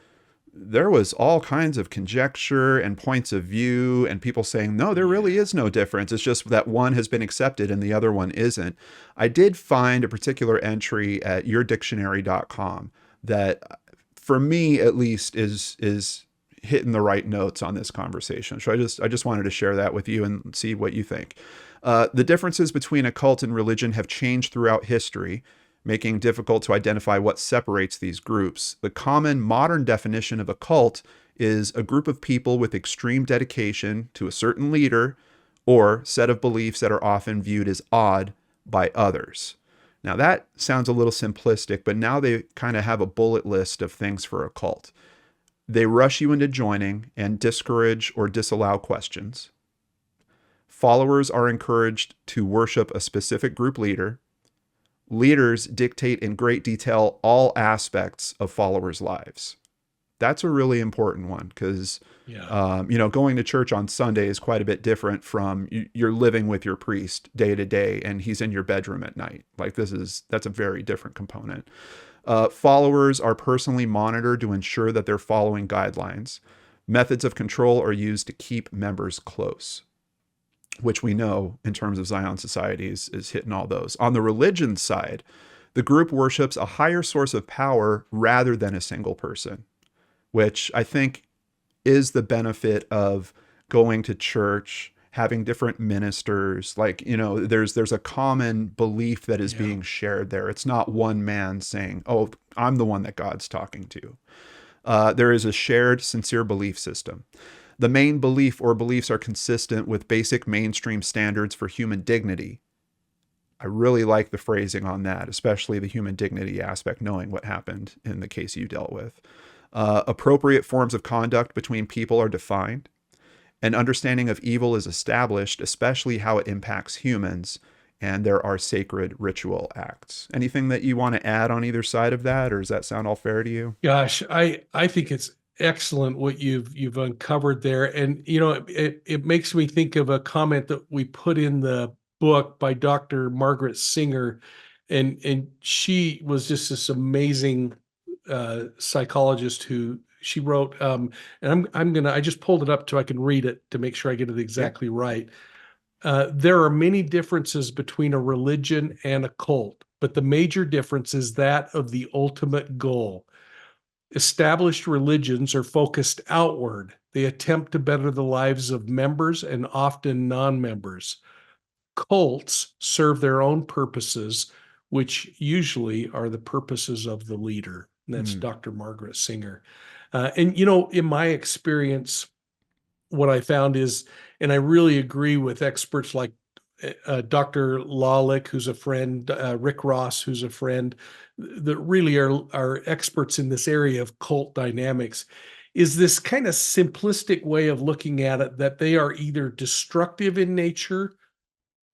there was all kinds of conjecture and points of view, and people saying, no, there really is no difference. It's just that one has been accepted and the other one isn't. I did find a particular entry at yourdictionary.com that, for me at least, is hitting the right notes on this conversation. So I just wanted to share that with you and see what you think. The differences between a cult and religion have changed throughout history, making it difficult to identify what separates these groups. The common modern definition of a cult is a group of people with extreme dedication to a certain leader or set of beliefs that are often viewed as odd by others. Now that sounds a little simplistic, but now they kind of have a bullet list of things for a cult. They rush you into joining and discourage or disallow questions. Followers are encouraged to worship a specific group leader. Leaders dictate in great detail all aspects of followers' lives. That's a really important one, because, going to church on Sunday is quite a bit different from you're living with your priest day to day and he's in your bedroom at night. Like, that's a very different component. Followers are personally monitored to ensure that they're following guidelines. Methods of control are used to keep members close, which we know in terms of Zion Society is hitting all those. On the religion side, the group worships a higher source of power rather than a single person, which I think is the benefit of going to church having different ministers. Like, there's a common belief that is Yeah. being shared there. It's not one man saying, "Oh, I'm the one that God's talking to." There is a shared, sincere belief system. The main belief or beliefs are consistent with basic mainstream standards for human dignity. I really like the phrasing on that, especially the human dignity aspect, knowing what happened in the case you dealt with. Appropriate forms of conduct between people are defined. An understanding of evil is established, especially how it impacts humans, and there are sacred ritual acts. Anything that you want to add on either side of that, or does that sound all fair to you? Gosh, I think it's excellent what you've uncovered there. And it makes me think of a comment that we put in the book by Dr. Margaret Singer. And she was just this amazing psychologist who she wrote, and I just pulled it up so I can read it to make sure I get it Yeah. exactly right. There are many differences between a religion and a cult, but the major difference is that of the ultimate goal. Established religions are focused outward. They attempt to better the lives of members and often non-members. Cults serve their own purposes, which usually are the purposes of the leader. And that's Mm. Dr. Margaret Singer. And, in my experience, what I found is, and I really agree with experts like Dr. Lawlick, who's a friend, Rick Ross, who's a friend, that really are experts in this area of cult dynamics, is this kind of simplistic way of looking at it that they are either destructive in nature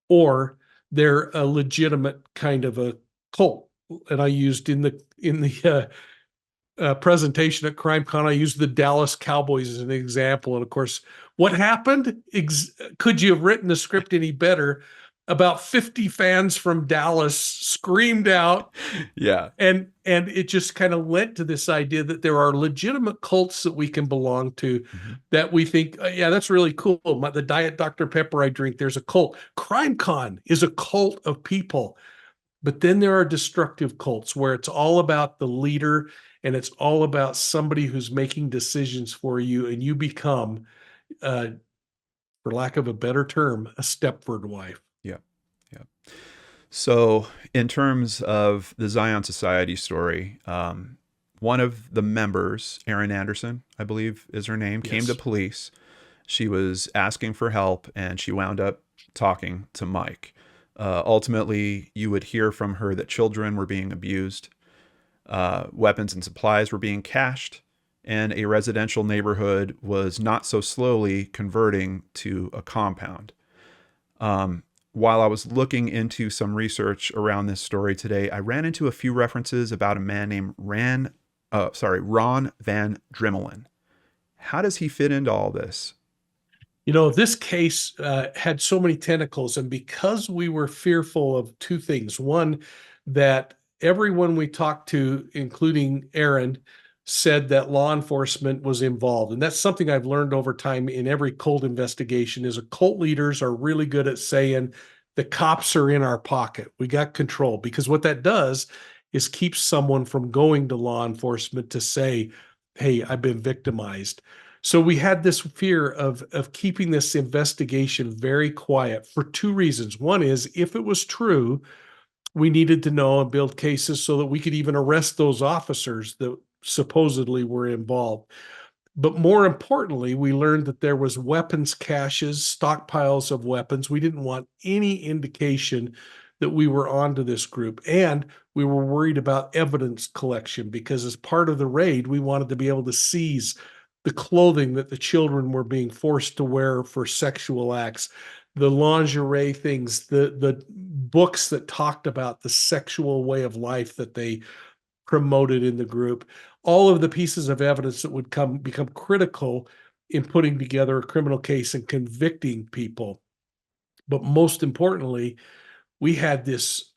or they're a legitimate kind of a cult. And I used in the presentation at CrimeCon, I used the Dallas Cowboys as an example. And of course, what happened? Could you have written the script any better? About 50 fans from Dallas screamed out, Yeah. and it just kind of led to this idea that there are legitimate cults that we can belong to, Mm-hmm. that we think, yeah, that's really cool. The Diet Dr. Pepper I drink, there's a cult. CrimeCon is a cult of people. But then there are destructive cults where it's all about the leader and it's all about somebody who's making decisions for you, and you become, uh, for lack of a better term, a Stepford wife. Yeah. Yeah. So, in terms of the Zion Society story, one of the members, Erin Anderson, I believe is her name, came to Yes. police. She was asking for help, and she wound up talking to Mike. Ultimately, you would hear from her that children were being abused, weapons and supplies were being cached, and a residential neighborhood was not so slowly converting to a compound. While I was looking into some research around this story today, I ran into a few references about a man named Ron Van Drimmelen. How does he fit into all this? This case had so many tentacles, and because we were fearful of two things. One, that everyone we talked to, including Aaron, said that law enforcement was involved. And that's something I've learned over time in every cult investigation is cult leaders are really good at saying the cops are in our pocket. We got control, because what that does is keeps someone from going to law enforcement to say, hey, I've been victimized. So we had this fear of keeping this investigation very quiet for two reasons. One is, if it was true, we needed to know and build cases so that we could even arrest those officers that supposedly were involved. But more importantly, we learned that there was weapons caches, stockpiles of weapons. We didn't want any indication that we were onto this group. And we were worried about evidence collection, because as part of the raid, we wanted to be able to seize the clothing that the children were being forced to wear for sexual acts, the lingerie things, the books that talked about the sexual way of life that they promoted in the group, all of the pieces of evidence that would become critical in putting together a criminal case and convicting people. But most importantly, we had this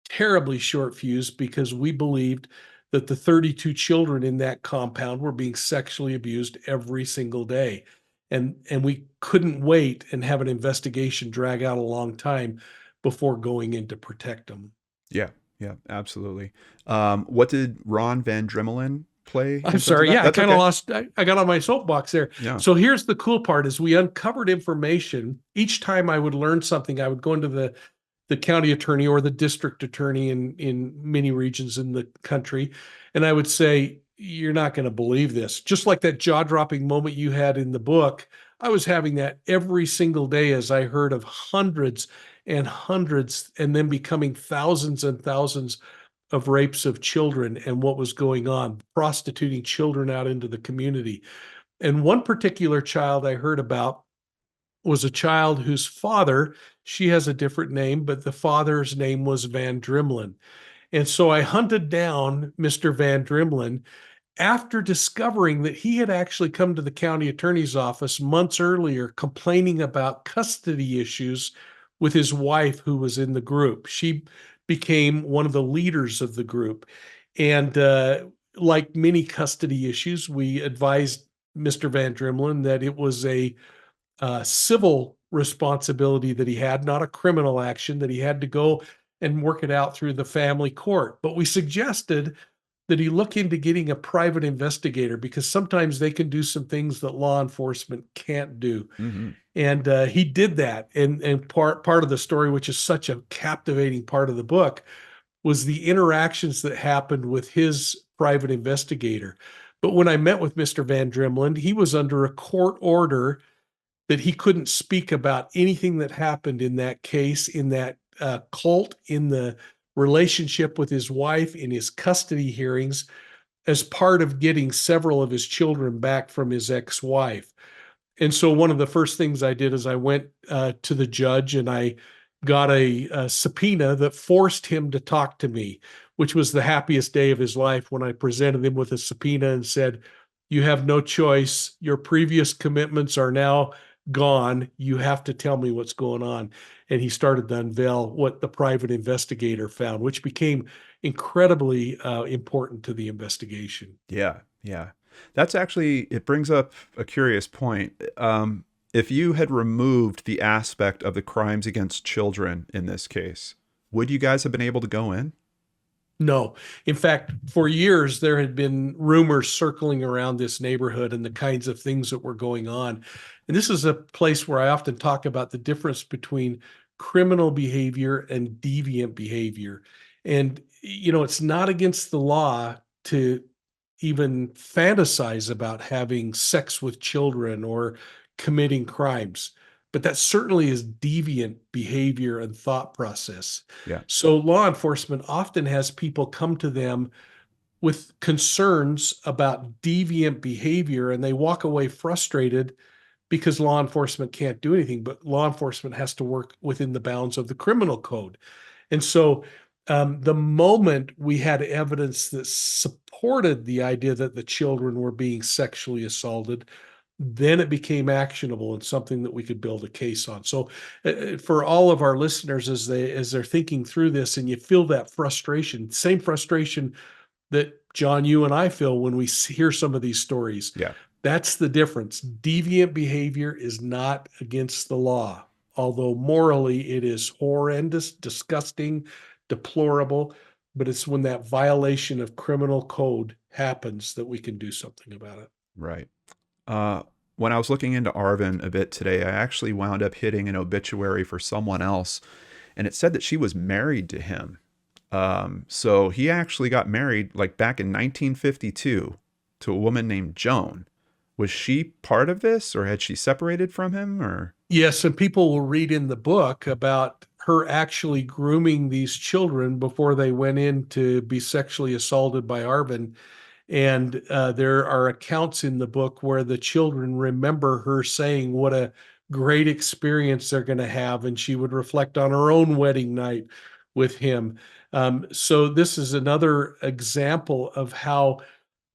terribly short fuse because we believed that the 32 children in that compound were being sexually abused every single day. And we couldn't wait and have an investigation drag out a long time before going in to protect them. Yeah, yeah, absolutely. What did Ron Van Drimmelen play I'm in terms of sorry. that? Yeah, I That's kind of okay. lost. I got on my soapbox there. Yeah. So here's the cool part: is we uncovered information. Each time I would learn something, I would go into the county attorney or the district attorney in many regions in the country, and I would say, "You're not going to believe this." Just like that jaw-dropping moment you had in the book, I was having that every single day as I heard of hundreds and hundreds, and then becoming thousands and thousands of rapes of children and what was going on, prostituting children out into the community. And one particular child I heard about was a child whose father, she has a different name, but the father's name was Van Drimlen. And so I hunted down Mr. Van Drimlen after discovering that he had actually come to the county attorney's office months earlier complaining about custody issues with his wife who was in the group. She became one of the leaders of the group. And like many custody issues, we advised Mr. Van Drimlen that it was a civil responsibility that he had, not a criminal action, that he had to go and work it out through the family court. But we suggested that he look into getting a private investigator because sometimes they can do some things that law enforcement can't do. Hmm. And he did that. And part of the story, which is such a captivating part of the book, was the interactions that happened with his private investigator. But when I met with Mr. Van Drimlen, he was under a court order that he couldn't speak about anything that happened in that case, in that cult, in the relationship with his wife, in his custody hearings, as part of getting several of his children back from his ex-wife. And so one of the first things I did is I went to the judge and I got a subpoena that forced him to talk to me, which was the happiest day of his life when I presented him with a subpoena and said, "You have no choice. Your previous commitments are now gone. You have to tell me what's going on." And he started to unveil what the private investigator found, which became incredibly important to the investigation. Yeah. Yeah. That's actually, it brings up a curious point. If you had removed the aspect of the crimes against children in this case, would you guys have been able to go in? No. In fact, for years, there had been rumors circling around this neighborhood and the kinds of things that were going on. And this is a place where I often talk about the difference between criminal behavior and deviant behavior. And, it's not against the law to even fantasize about having sex with children or committing crimes. But that certainly is deviant behavior and thought process. Yeah. So law enforcement often has people come to them with concerns about deviant behavior and they walk away frustrated because law enforcement can't do anything, but law enforcement has to work within the bounds of the criminal code. And so the moment we had evidence that supported the idea that the children were being sexually assaulted, then it became actionable and something that we could build a case on. So for all of our listeners, as they're thinking through this and you feel that frustration, same frustration that John, you and I feel when we hear some of these stories, Yeah. that's the difference. Deviant behavior is not against the law, although morally it is horrendous, disgusting, deplorable. But it's when that violation of criminal code happens that we can do something about it. Right. Uh, when I was looking into Arvin a bit today, I actually wound up hitting an obituary for someone else, and it said that she was married to him. So he actually got married like back in 1952 to a woman named Joan. Was she part of this, or had she separated from him, or? Yes, and people will read in the book about her actually grooming these children before they went in to be sexually assaulted by Arvin. And there are accounts in the book where the children remember her saying what a great experience they're going to have. And she would reflect on her own wedding night with him. So, this is another example of how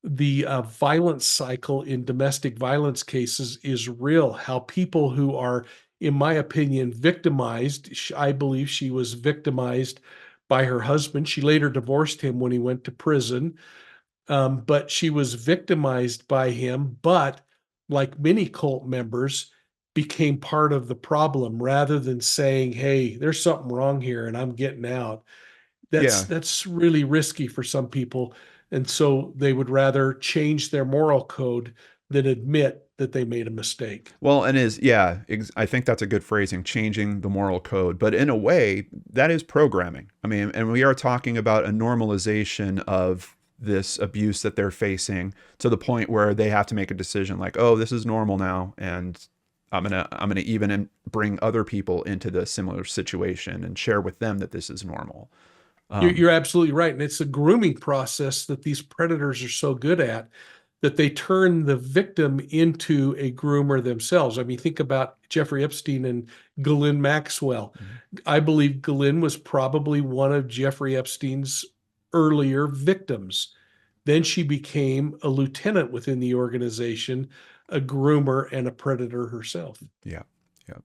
the violence cycle in domestic violence cases is real. How people who are, in my opinion, victimized, I believe she was victimized by her husband. She later divorced him when he went to prison, but she was victimized by him. But like many cult members, became part of the problem rather than saying, "Hey, there's something wrong here, and I'm getting out." That's Yeah. that's really risky for some people. And so they would rather change their moral code than admit that they made a mistake. Well, and I think that's a good phrasing, changing the moral code. But in a way, that is programming. I mean, and we are talking about a normalization of this abuse that they're facing to the point where they have to make a decision like, oh, this is normal now, and I'm gonna even bring other people into the similar situation and share with them that this is normal. You're absolutely right. And it's a grooming process that these predators are so good at, that they turn the victim into a groomer themselves. I mean, think about Jeffrey Epstein and Ghislaine Maxwell. Mhm. I believe Ghislaine was probably one of Jeffrey Epstein's earlier victims. Then she became a lieutenant within the organization, a groomer and a predator herself. Yeah, yeah.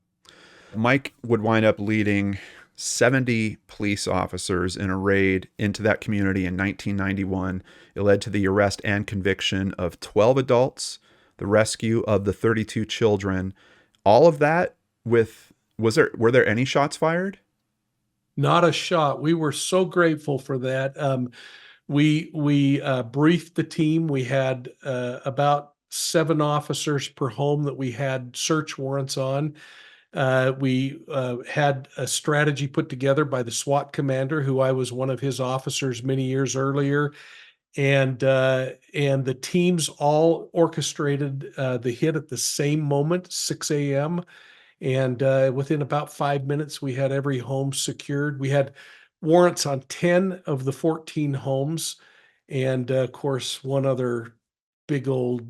Mike would wind up leading 70 police officers in a raid into that community in 1991. It led to the arrest and conviction of 12 adults, the rescue of the 32 children. All of that with were there any shots fired? Not a shot. We were so grateful for that. We briefed the team. We had about 7 officers per home that we had search warrants on. We had a strategy put together by the SWAT commander, who I was one of his officers many years earlier, and the teams all orchestrated the hit at the same moment, 6 a.m. And within about 5 minutes, we had every home secured. We had warrants on 10 of the 14 homes, and of course, one other big old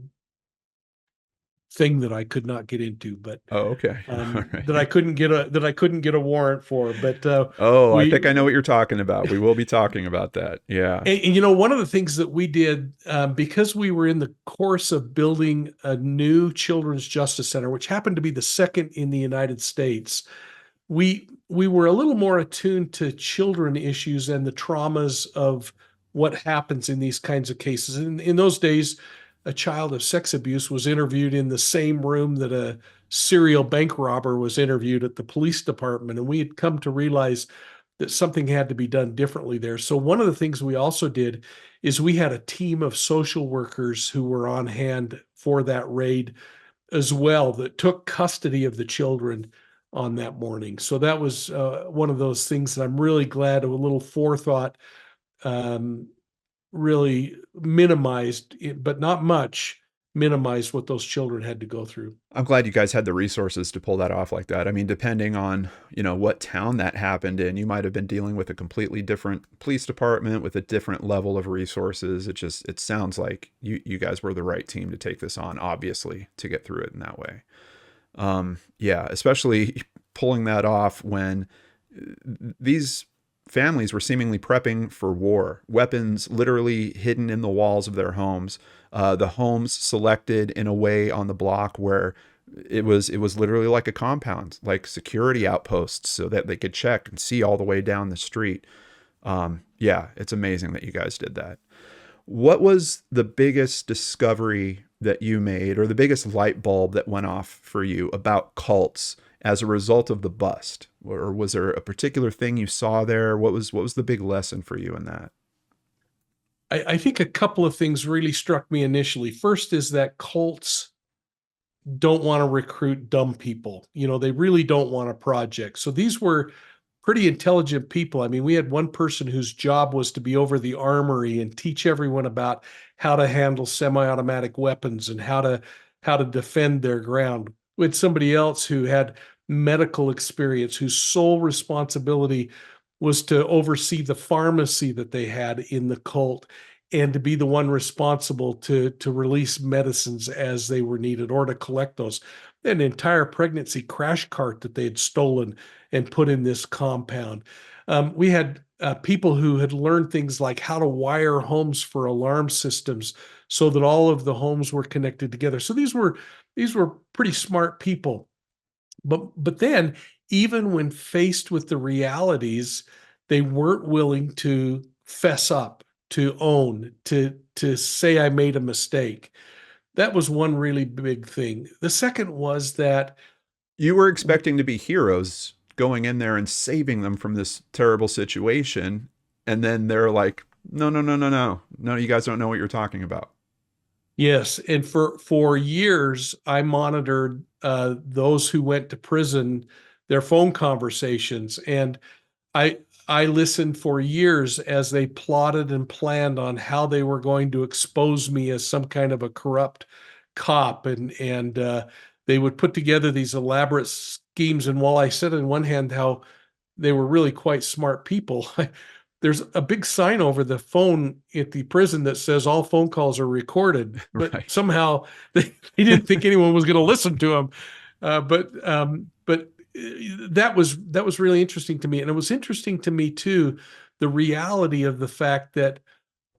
thing that I could not get into, but Oh, okay. All that I right. couldn't get a warrant for. But Oh, I think we I know what you're talking about. We will be talking about that. Yeah. and, you know, one of the things that we did, because we were in the course of building a new children's justice center, which happened to be the second in the United States, we were a little more attuned to children issues and the traumas of what happens in these kinds of cases. In those days, a child of sex abuse was interviewed in the same room that a serial bank robber was interviewed at the police department, and we had come to realize that something had to be done differently there. So one of the things we also did is we had a team of social workers who were on hand for that raid as well, that took custody of the children on that morning. So that was one of those things that I'm really glad of. A little forethought um, really minimized, but not much, minimized what those children had to go through. I'm glad you guys had the resources to pull that off like that. I mean, depending on, what town that happened in, you might have been dealing with a completely different police department with a different level of resources. It sounds like you guys were the right team to take this on, obviously, to get through it in that way. Yeah, especially pulling that off when these families were seemingly prepping for war, weapons literally hidden in the walls of their homes, the homes selected in a way on the block where it was literally like a compound, like security outposts, so that they could check and see all the way down the street. Yeah, it's amazing that you guys did that. What was the biggest discovery that you made, or the biggest light bulb that went off for you about cults as a result of the bust? Or was there a particular thing you saw there? What was the big lesson for you in that? I think a couple of things really struck me initially. First is that cults don't want to recruit dumb people. You know, they really don't want a project. So these were pretty intelligent people. I mean, we had one person whose job was to be over the armory and teach everyone about how to handle semi-automatic weapons and how to defend their ground. We had somebody else who had medical experience, whose sole responsibility was to oversee the pharmacy that they had in the cult and to be the one responsible to release medicines as they were needed or to collect those. An entire pregnancy crash cart that they had stolen and put in this compound. We had people who had learned things like how to wire homes for alarm systems so that all of the homes were connected together. So these were pretty smart people. But then, even when faced with the realities, they weren't willing to fess up, to own, to say I made a mistake. That was one really big thing. The second was that You were expecting to be heroes going in there and saving them from this terrible situation, and then they're like, No, no, no, no, no. No, you guys don't know what you're talking about. Yes, and for years I monitored those who went to prison, their phone conversations, and I I listened for years as they plotted and planned on how they were going to expose me as some kind of a corrupt cop, and they would put together these elaborate schemes. And while I said on one hand how they were really quite smart people, there's a big sign over the phone at the prison that says all phone calls are recorded, but Right. somehow they didn't think anyone was going to listen to them. But that was really interesting to me, and it was interesting to me too, the reality of the fact that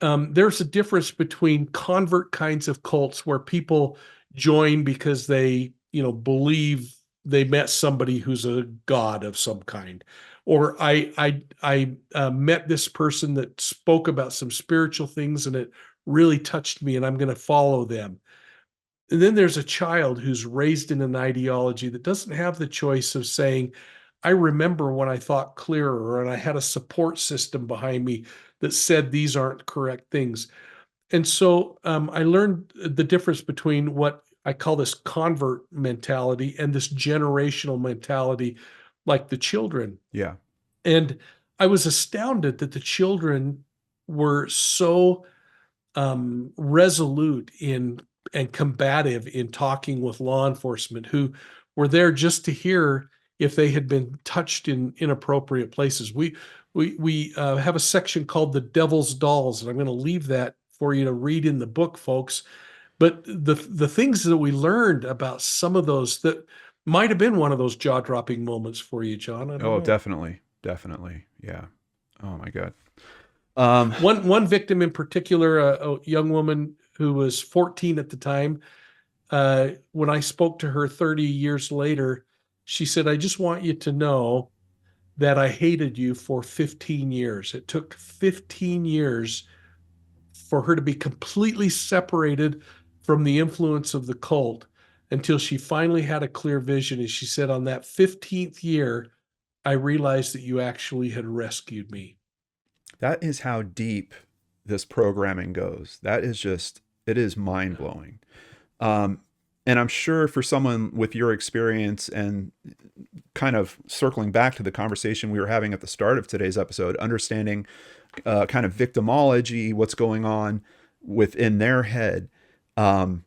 there's a difference between convert kinds of cults where people join because they, believe they met somebody who's a god of some kind, or I met this person that spoke about some spiritual things and it really touched me, and I'm going to follow them. And then there's a child who's raised in an ideology that doesn't have the choice of saying, I remember when I thought clearer and I had a support system behind me that said these aren't correct things. And so I learned the difference between what I call this convert mentality and this generational mentality, like the children. Yeah. And I was astounded that the children were so resolute in and combative in talking with law enforcement, who were there just to hear if they had been touched in inappropriate places. We have a section called the Devil's Dolls, and I'm going to leave that for you to read in the book, folks. But the things that we learned about some of those that might have been one of those jaw dropping moments for you, John. I don't Oh, know. definitely. Definitely. Yeah. Oh my God. Um, One victim in particular, a young woman who was 14 at the time. When I spoke to her 30 years later, she said, I just want you to know that I hated you for 15 years. It took 15 years for her to be completely separated from the influence of the cult until she finally had a clear vision. And she said, on that 15th year, I realized that you actually had rescued me. that is how deep this programming goes. That is just, it is mind Yeah. blowing. Um, and I'm sure for someone with your experience and kind of circling back to the conversation we were having at the start of today's episode, understanding kind of victimology, what's going on within their head, um,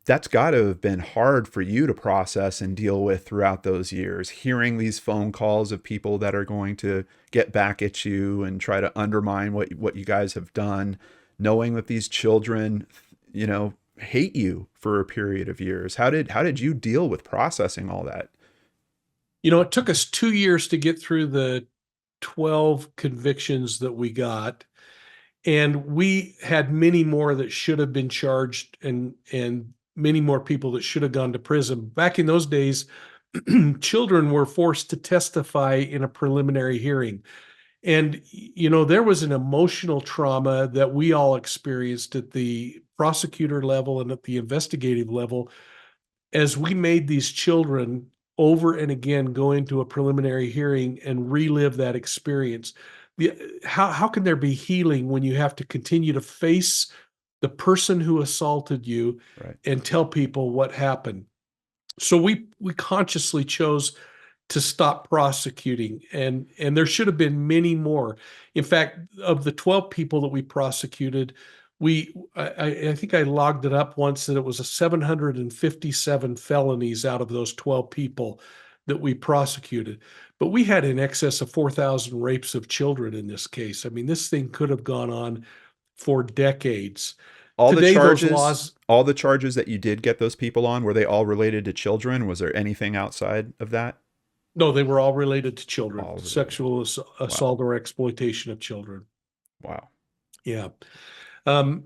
that's got to have been hard for you to process and deal with throughout those years. Hearing these phone calls of people that are going to get back at you and try to undermine what you guys have done, knowing that these children, you know, hate you for a period of years. How did you deal with processing all that? It took us 2 years to get through the 12 convictions that we got. And we had many more that should have been charged, and many more people that should have gone to prison. Back in those days, children were forced to testify in a preliminary hearing. And, there was an emotional trauma that we all experienced at the prosecutor level and at the investigative level as we made these children over and again go into a preliminary hearing and relive that experience. How can there be healing when you have to continue to face the person who assaulted you Right. and tell people what happened? So we consciously chose to stop prosecuting, and there should have been many more. In fact, of the 12 people that we prosecuted, I think I logged it up once that it was a 757 felonies out of those 12 people that we prosecuted. But we had in excess of 4,000 rapes of children in this case. I mean, this thing could have gone on for decades. All the Today, those charges, laws, all the charges that you did get those people on, were they all related to children? Was there anything outside of that? no, they were all related to children, All related. sexual Wow. assault or exploitation of children. Wow. Yeah. Um,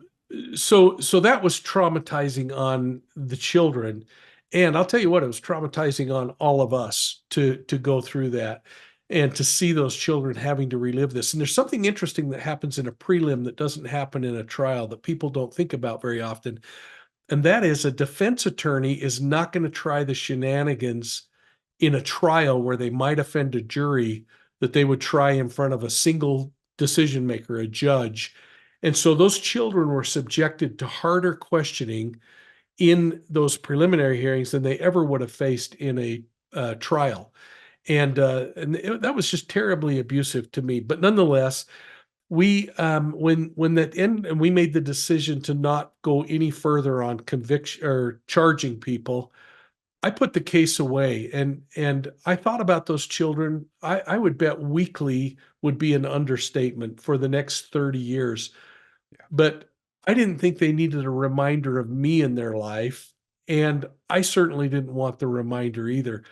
so that was traumatizing on the children. And I'll tell you what, it was traumatizing on all of us to go through that and to see those children having to relive this. And there's something interesting that happens in a prelim that doesn't happen in a trial that people don't think about very often. And that is, a defense attorney is not going to try the shenanigans in a trial where they might offend a jury that they would try in front of a single decision maker, a judge. And so those children were subjected to harder questioning in those preliminary hearings than they ever would have faced in a trial. That was just terribly abusive to me. But nonetheless, we when that end and we made the decision to not go any further on conviction or charging people. I put the case away, and I thought about those children. I would bet weekly would be an understatement for the next 30 years. But I didn't think they needed a reminder of me in their life. And I certainly didn't want the reminder either.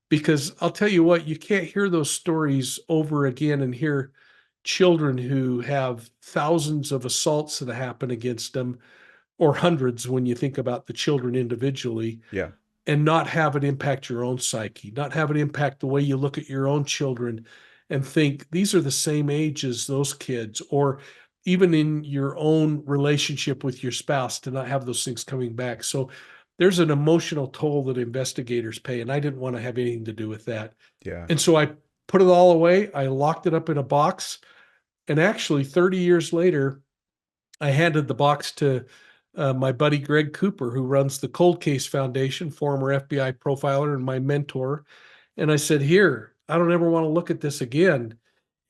Because I'll tell you what, you can't hear those stories over again and hear children who have thousands of assaults that happen against them, or hundreds when you think about the children individually, Yeah. and not have it impact your own psyche, not have it impact the way you look at your own children and think these are the same age as those kids, or even in your own relationship with your spouse to not have those things coming back. So there's an emotional toll that investigators pay, and I didn't want to have anything to do with that. Yeah. And so I put it all away. I locked it up in a box. And actually, 30 years later, I handed the box to my buddy Greg Cooper, who runs the Cold Case Foundation, former FBI profiler and my mentor. And I said, "Here, I don't ever want to look at this again."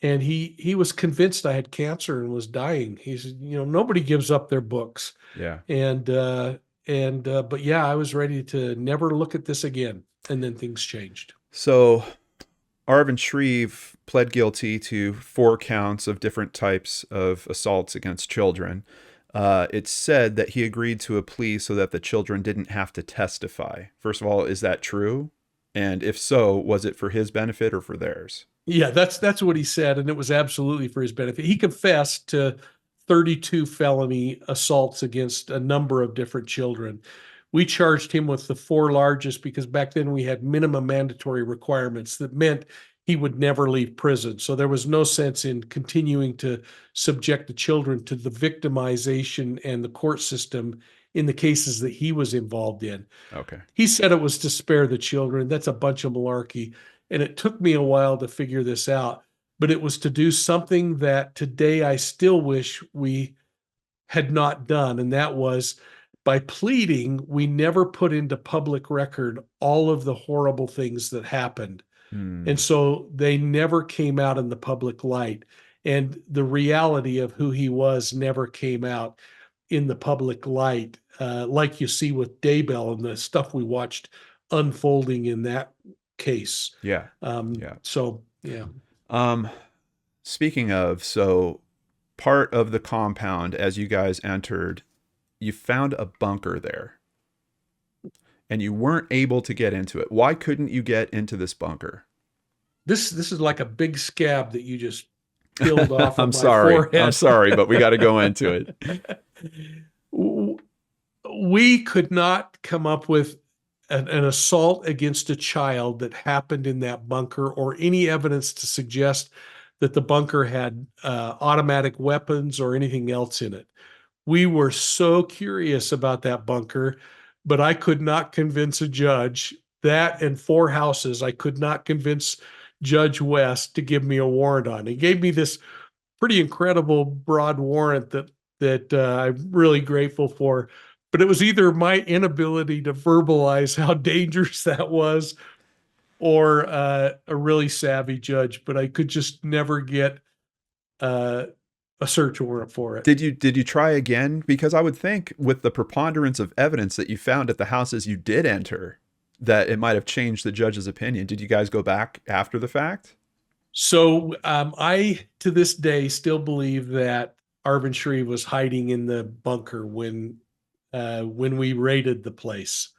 And he was convinced I had cancer and was dying. He said, nobody gives up their books. Yeah. But yeah, I was ready to never look at this again. And then things changed. So Arvin Shreve pled guilty to 4 counts of different types of assaults against children. It's said that he agreed to a plea so that the children didn't have to testify. First of all, is that true? And if so, was it for his benefit or for theirs? Yeah, that's what he said, and it was absolutely for his benefit. He confessed to 32 felony assaults against a number of different children. We charged him with the 4 largest because back then we had minimum mandatory requirements that meant he would never leave prison. So there was no sense in continuing to subject the children to the victimization and the court system in the cases that he was involved in. Okay. He said it was to spare the children. That's a bunch of malarkey. And it took me a while to figure this out, but it was to do something that today I still wish we had not done. And that was by pleading, we never put into public record all of the horrible things that happened. And so they never came out in the public light. And the reality of who he was never came out in the public light, like you see with Daybell and the stuff we watched unfolding in that case. Yeah. Yeah. So, yeah. Um, Speaking of, so part of the compound as you guys entered, you found a bunker there and you weren't able to get into it. Why couldn't you get into this bunker? This is like a big scab that you just peeled off of I'm my sorry. forehead. I'm sorry, but we got to go into it. We could not come up with an assault against a child that happened in that bunker or any evidence to suggest that the bunker had automatic weapons or anything else in it. We were so curious about that bunker, but I could not convince a judge. That and 4 houses, I could not convince Judge West to give me a warrant on. He gave me this pretty incredible broad warrant that I'm really grateful for. But it was either my inability to verbalize how dangerous that was, or a really savvy judge. But I could just never get a search warrant for it. Did you try again? Because I would think with the preponderance of evidence that you found at the houses you did enter, that it might have changed the judge's opinion. Did you guys go back after the fact? So I, to this day, still believe that Arvin Shreve was hiding in the bunker when we raided the place.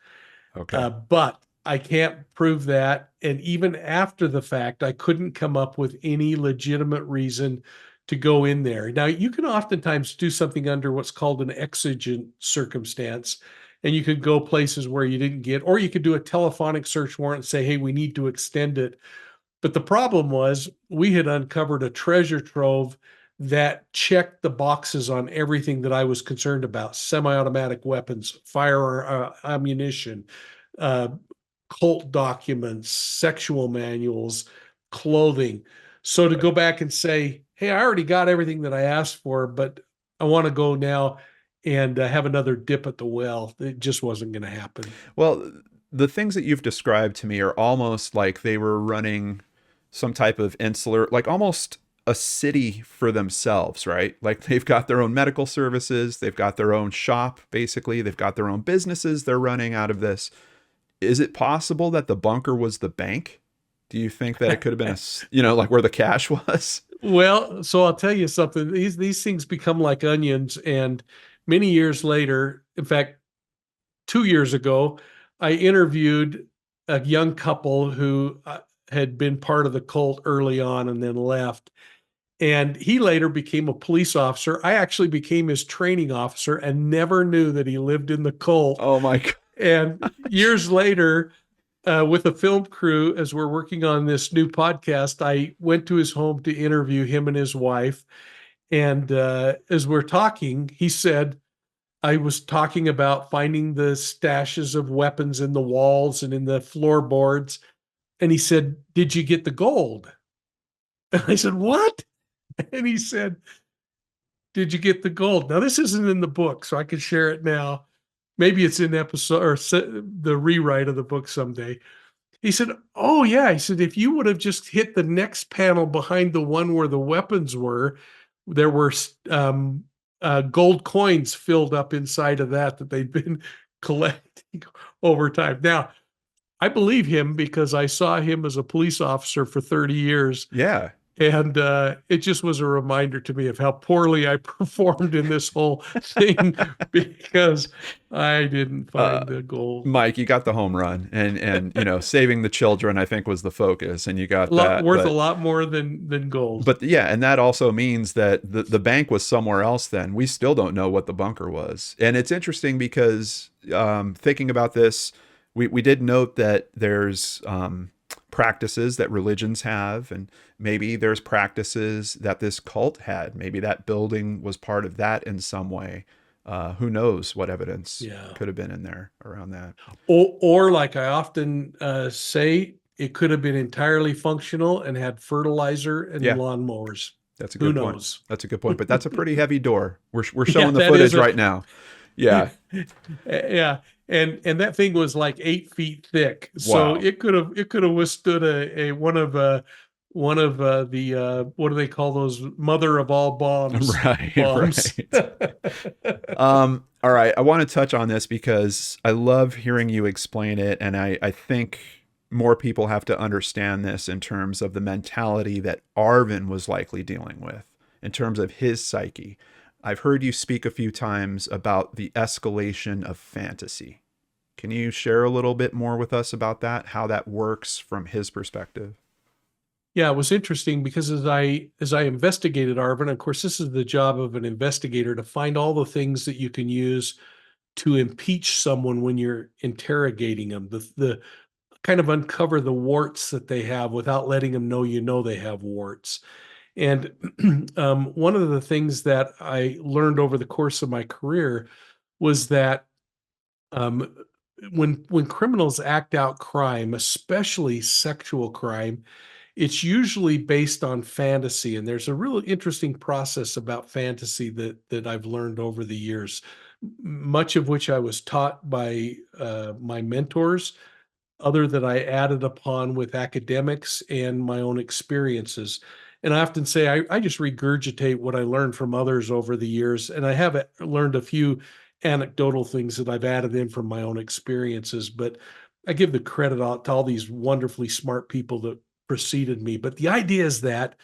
Okay. But I can't prove that. And even after the fact, I couldn't come up with any legitimate reason to go in there. Now, you can oftentimes do something under what's called an exigent circumstance, and you could go places where you didn't get, or you could do a telephonic search warrant and say, hey, we need to extend it. But the problem was we had uncovered a treasure trove that checked the boxes on everything that I was concerned about: semi-automatic weapons, fire ammunition, uh, cult documents, sexual manuals, clothing. So to go back and say, hey, I already got everything that I asked for, but I want to go now and have another dip at the well. It just wasn't going to happen. Well, the things that you've described to me are almost like they were running some type of insular, like almost a city for themselves, right? Like they've got their own medical services, they've got their own shop, basically, they've got their own businesses they're running out of this. Is it possible that the bunker was the bank? Do you think that it could have been like where the cash was? Well, so I'll tell you something. These things become like onions, and many years later, in fact, 2 years ago, I interviewed a young couple who had been part of the cult early on and then left. And he later became a police officer. I actually became his training officer and never knew that he lived in the cult. Oh my God. And years later, with a film crew, as we're working on this new podcast, I went to his home to interview him and his wife. And as we're talking, he said, I was talking about finding the stashes of weapons in the walls and in the floorboards. And he said, did you get the gold? And I said, what? And he said, did you get the gold? Now, this isn't in the book, so I can share it now. Maybe it's in episode or the rewrite of the book someday. He said, oh, yeah. He said, if you would have just hit the next panel behind the one where the weapons were, there were gold coins filled up inside of that they'd been collecting over time. Now, I believe him because I saw him as a police officer for 30 years. Yeah. And it just was a reminder to me of how poorly I performed in this whole thing because I didn't find the gold. Mike, you got the home run, and saving the children, I think, was the focus, and you got that. Worth a lot more than gold. But yeah, and that also means that the bank was somewhere else. Then we still don't know what the bunker was, and it's interesting because thinking about this, we did note that there's practices that religions have, and maybe there's practices that this cult had. Maybe that building was part of that in some way. Who knows what evidence could have been in there around that. Or like I often say, it could have been entirely functional and had fertilizer and lawnmowers. That's a good Who point. knows? That's a good point. But that's a pretty heavy door. We're showing the footage right now. Yeah. Yeah. And that thing was like 8 feet thick. Wow. So it could have withstood a one of the what do they call those, mother of all bombs? Right. Bombs. Right. All right. I want to touch on this because I love hearing you explain it. And I think more people have to understand this in terms of the mentality that Arvin was likely dealing with, in terms of his psyche. I've heard you speak a few times about the escalation of fantasy. Can you share a little bit more with us about that, how that works from his perspective? Yeah, it was interesting because as I investigated Arvin, of course, this is the job of an investigator, to find all the things that you can use to impeach someone when you're interrogating them, the kind of uncover the warts that they have without letting them know they have warts. And one of the things that I learned over the course of my career was that um, when criminals act out crime, especially sexual crime, it's usually based on fantasy. And there's a really interesting process about fantasy that I've learned over the years, much of which I was taught by my mentors, other that I added upon with academics and my own experiences. And I often say I just regurgitate what I learned from others over the years. And I have learned a few anecdotal things that I've added in from my own experiences, but I give the credit to all these wonderfully smart people that preceded me. But the idea is that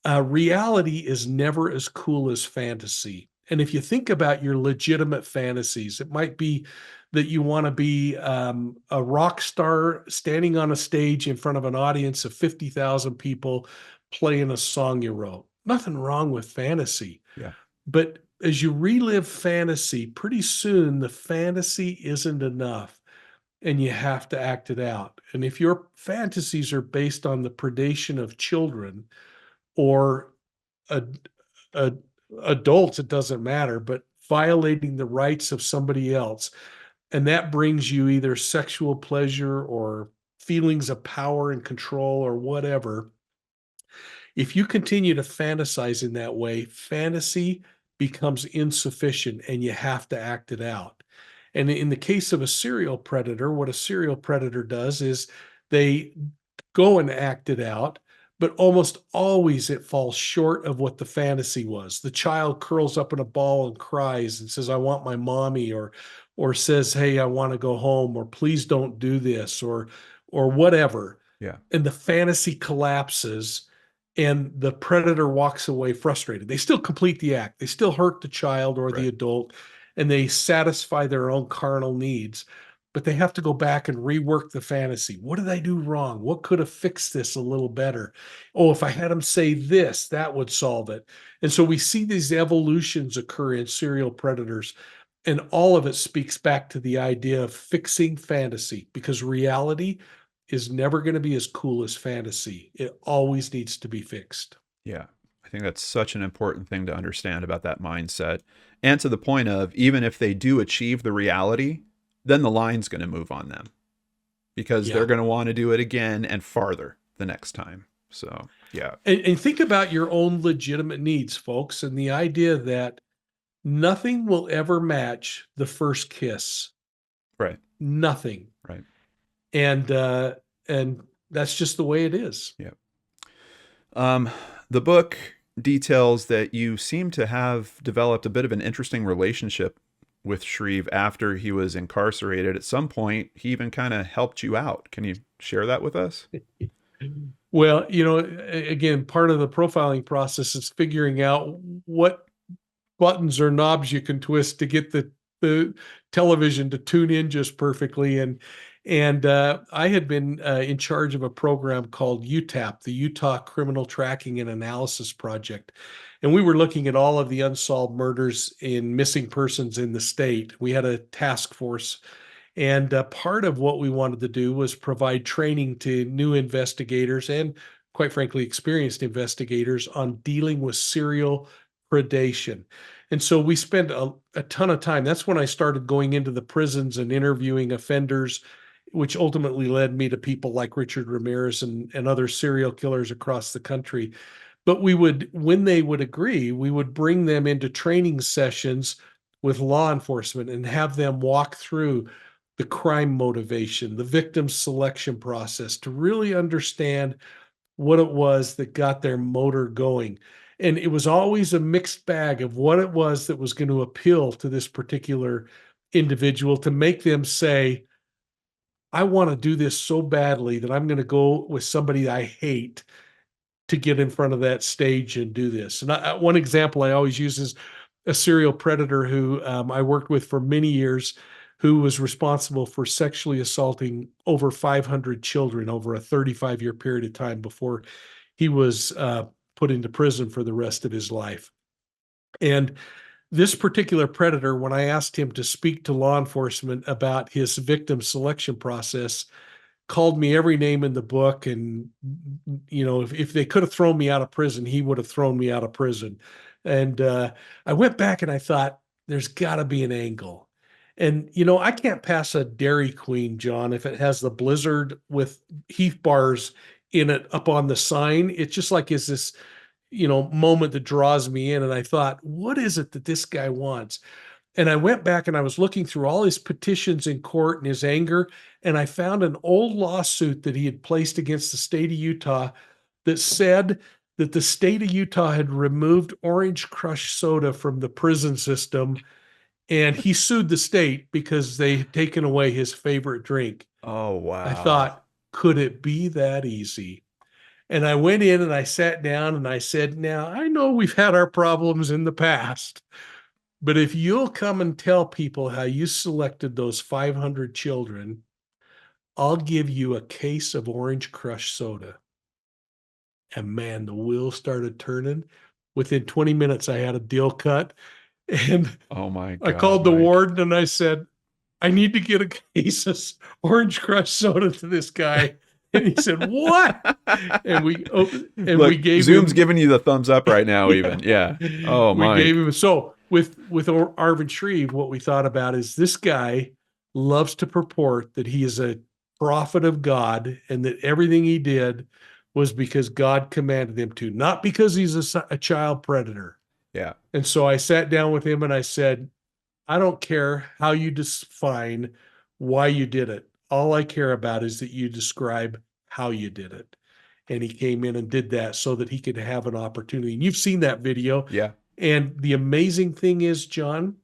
reality is never as cool as fantasy. And if you think about your legitimate fantasies, it might be that you want to be a rock star standing on a stage in front of an audience of 50,000 people playing a song you wrote. Nothing wrong with fantasy. Yeah. But as you relive fantasy, pretty soon the fantasy isn't enough and you have to act it out. And if your fantasies are based on the predation of children or a, a, adults, it doesn't matter, but violating the rights of somebody else, and that brings you either sexual pleasure or feelings of power and control or whatever, If you continue to fantasize in that way, fantasy becomes insufficient and you have to act it out. And in the case of a serial predator, what a serial predator does is they go and act it out, but almost always it falls short of what the fantasy was. The child curls up in a ball and cries and says, I want my mommy, or says, hey, I want to go home, or please don't do this, or whatever. Yeah. And the fantasy collapses and the predator walks away frustrated. They still complete the act. They still hurt the child or the Right. adult, and they satisfy their own carnal needs, but they have to go back and rework the fantasy. What did I do wrong? What could have fixed this a little better? Oh, if I had him say this, that would solve it. And so we see these evolutions occur in serial predators, and all of it speaks back to the idea of fixing fantasy, because reality is never going to be as cool as fantasy. It always needs to be fixed. Yeah. I think that's such an important thing to understand about that mindset. And to the point of, even if they do achieve the reality, then the line's going to move on them because they're Yeah. going to want to do it again and farther the next time. So, yeah. And think about your own legitimate needs, folks, and the idea that nothing will ever match the first kiss. Right. Nothing. Right. And that's just the way it is. Yeah. The book details that you seem to have developed a bit of an interesting relationship with Shreve after he was incarcerated. At some point, he even kind of helped you out. Can you share that with us? Well, again, part of the profiling process is figuring out what buttons or knobs you can twist to get the television to tune in just perfectly. And I had been in charge of a program called UTAP, the Utah Criminal Tracking and Analysis Project. And we were looking at all of the unsolved murders in missing persons in the state. We had a task force. And part of what we wanted to do was provide training to new investigators and, quite frankly, experienced investigators on dealing with serial predation. And so we spent a ton of time. That's when I started going into the prisons and interviewing offenders, which ultimately led me to people like Richard Ramirez and other serial killers across the country. But we would, when they would agree, we would bring them into training sessions with law enforcement and have them walk through the crime motivation, the victim selection process to really understand what it was that got their motor going. And it was always a mixed bag of what it was that was going to appeal to this particular individual to make them say, I want to do this so badly that I'm going to go with somebody I hate to get in front of that stage and do this. And one example I always use is a serial predator who I worked with for many years, who was responsible for sexually assaulting over 500 children over a 35-year period of time before he was put into prison for the rest of his life. And this particular predator, when I asked him to speak to law enforcement about his victim selection process, called me every name in the book. And, if they could have thrown me out of prison, he would have thrown me out of prison. And I went back and I thought, there's got to be an angle. And, I can't pass a Dairy Queen, John, if it has the blizzard with Heath bars in it up on the sign. It's just like is this, moment that draws me in. And I thought, what is it that this guy wants? And I went back and I was looking through all his petitions in court and his anger, and I found an old lawsuit that he had placed against the state of Utah that said that the state of Utah had removed Orange Crush soda from the prison system, and he sued the state because they had taken away his favorite drink. Oh, I wow. thought, could it be that easy? And I went in and I sat down and I said, now I know we've had our problems in the past, but if you'll come and tell people how you selected those 500 children, I'll give you a case of Orange Crush soda. And man, the wheels started turning. Within 20 minutes, I had a deal cut. And Oh my I God, called the Mike. warden and I said, I need to get a case of Orange Crush soda to this guy. And he said, what? And we Look, gave Zoom's him, giving you the thumbs up right now, yeah, even. Yeah. Oh, we gave Mike. him. So with Arvin Shreve, what we thought about is this guy loves to purport that he is a prophet of God and that everything he did was because God commanded him to, not because he's a child predator. Yeah. And so I sat down with him and I said, I don't care how you define why you did it. All I care about is that you describe how you did it. And he came in and did that so that he could have an opportunity. And you've seen that video. Yeah. And the amazing thing is, John,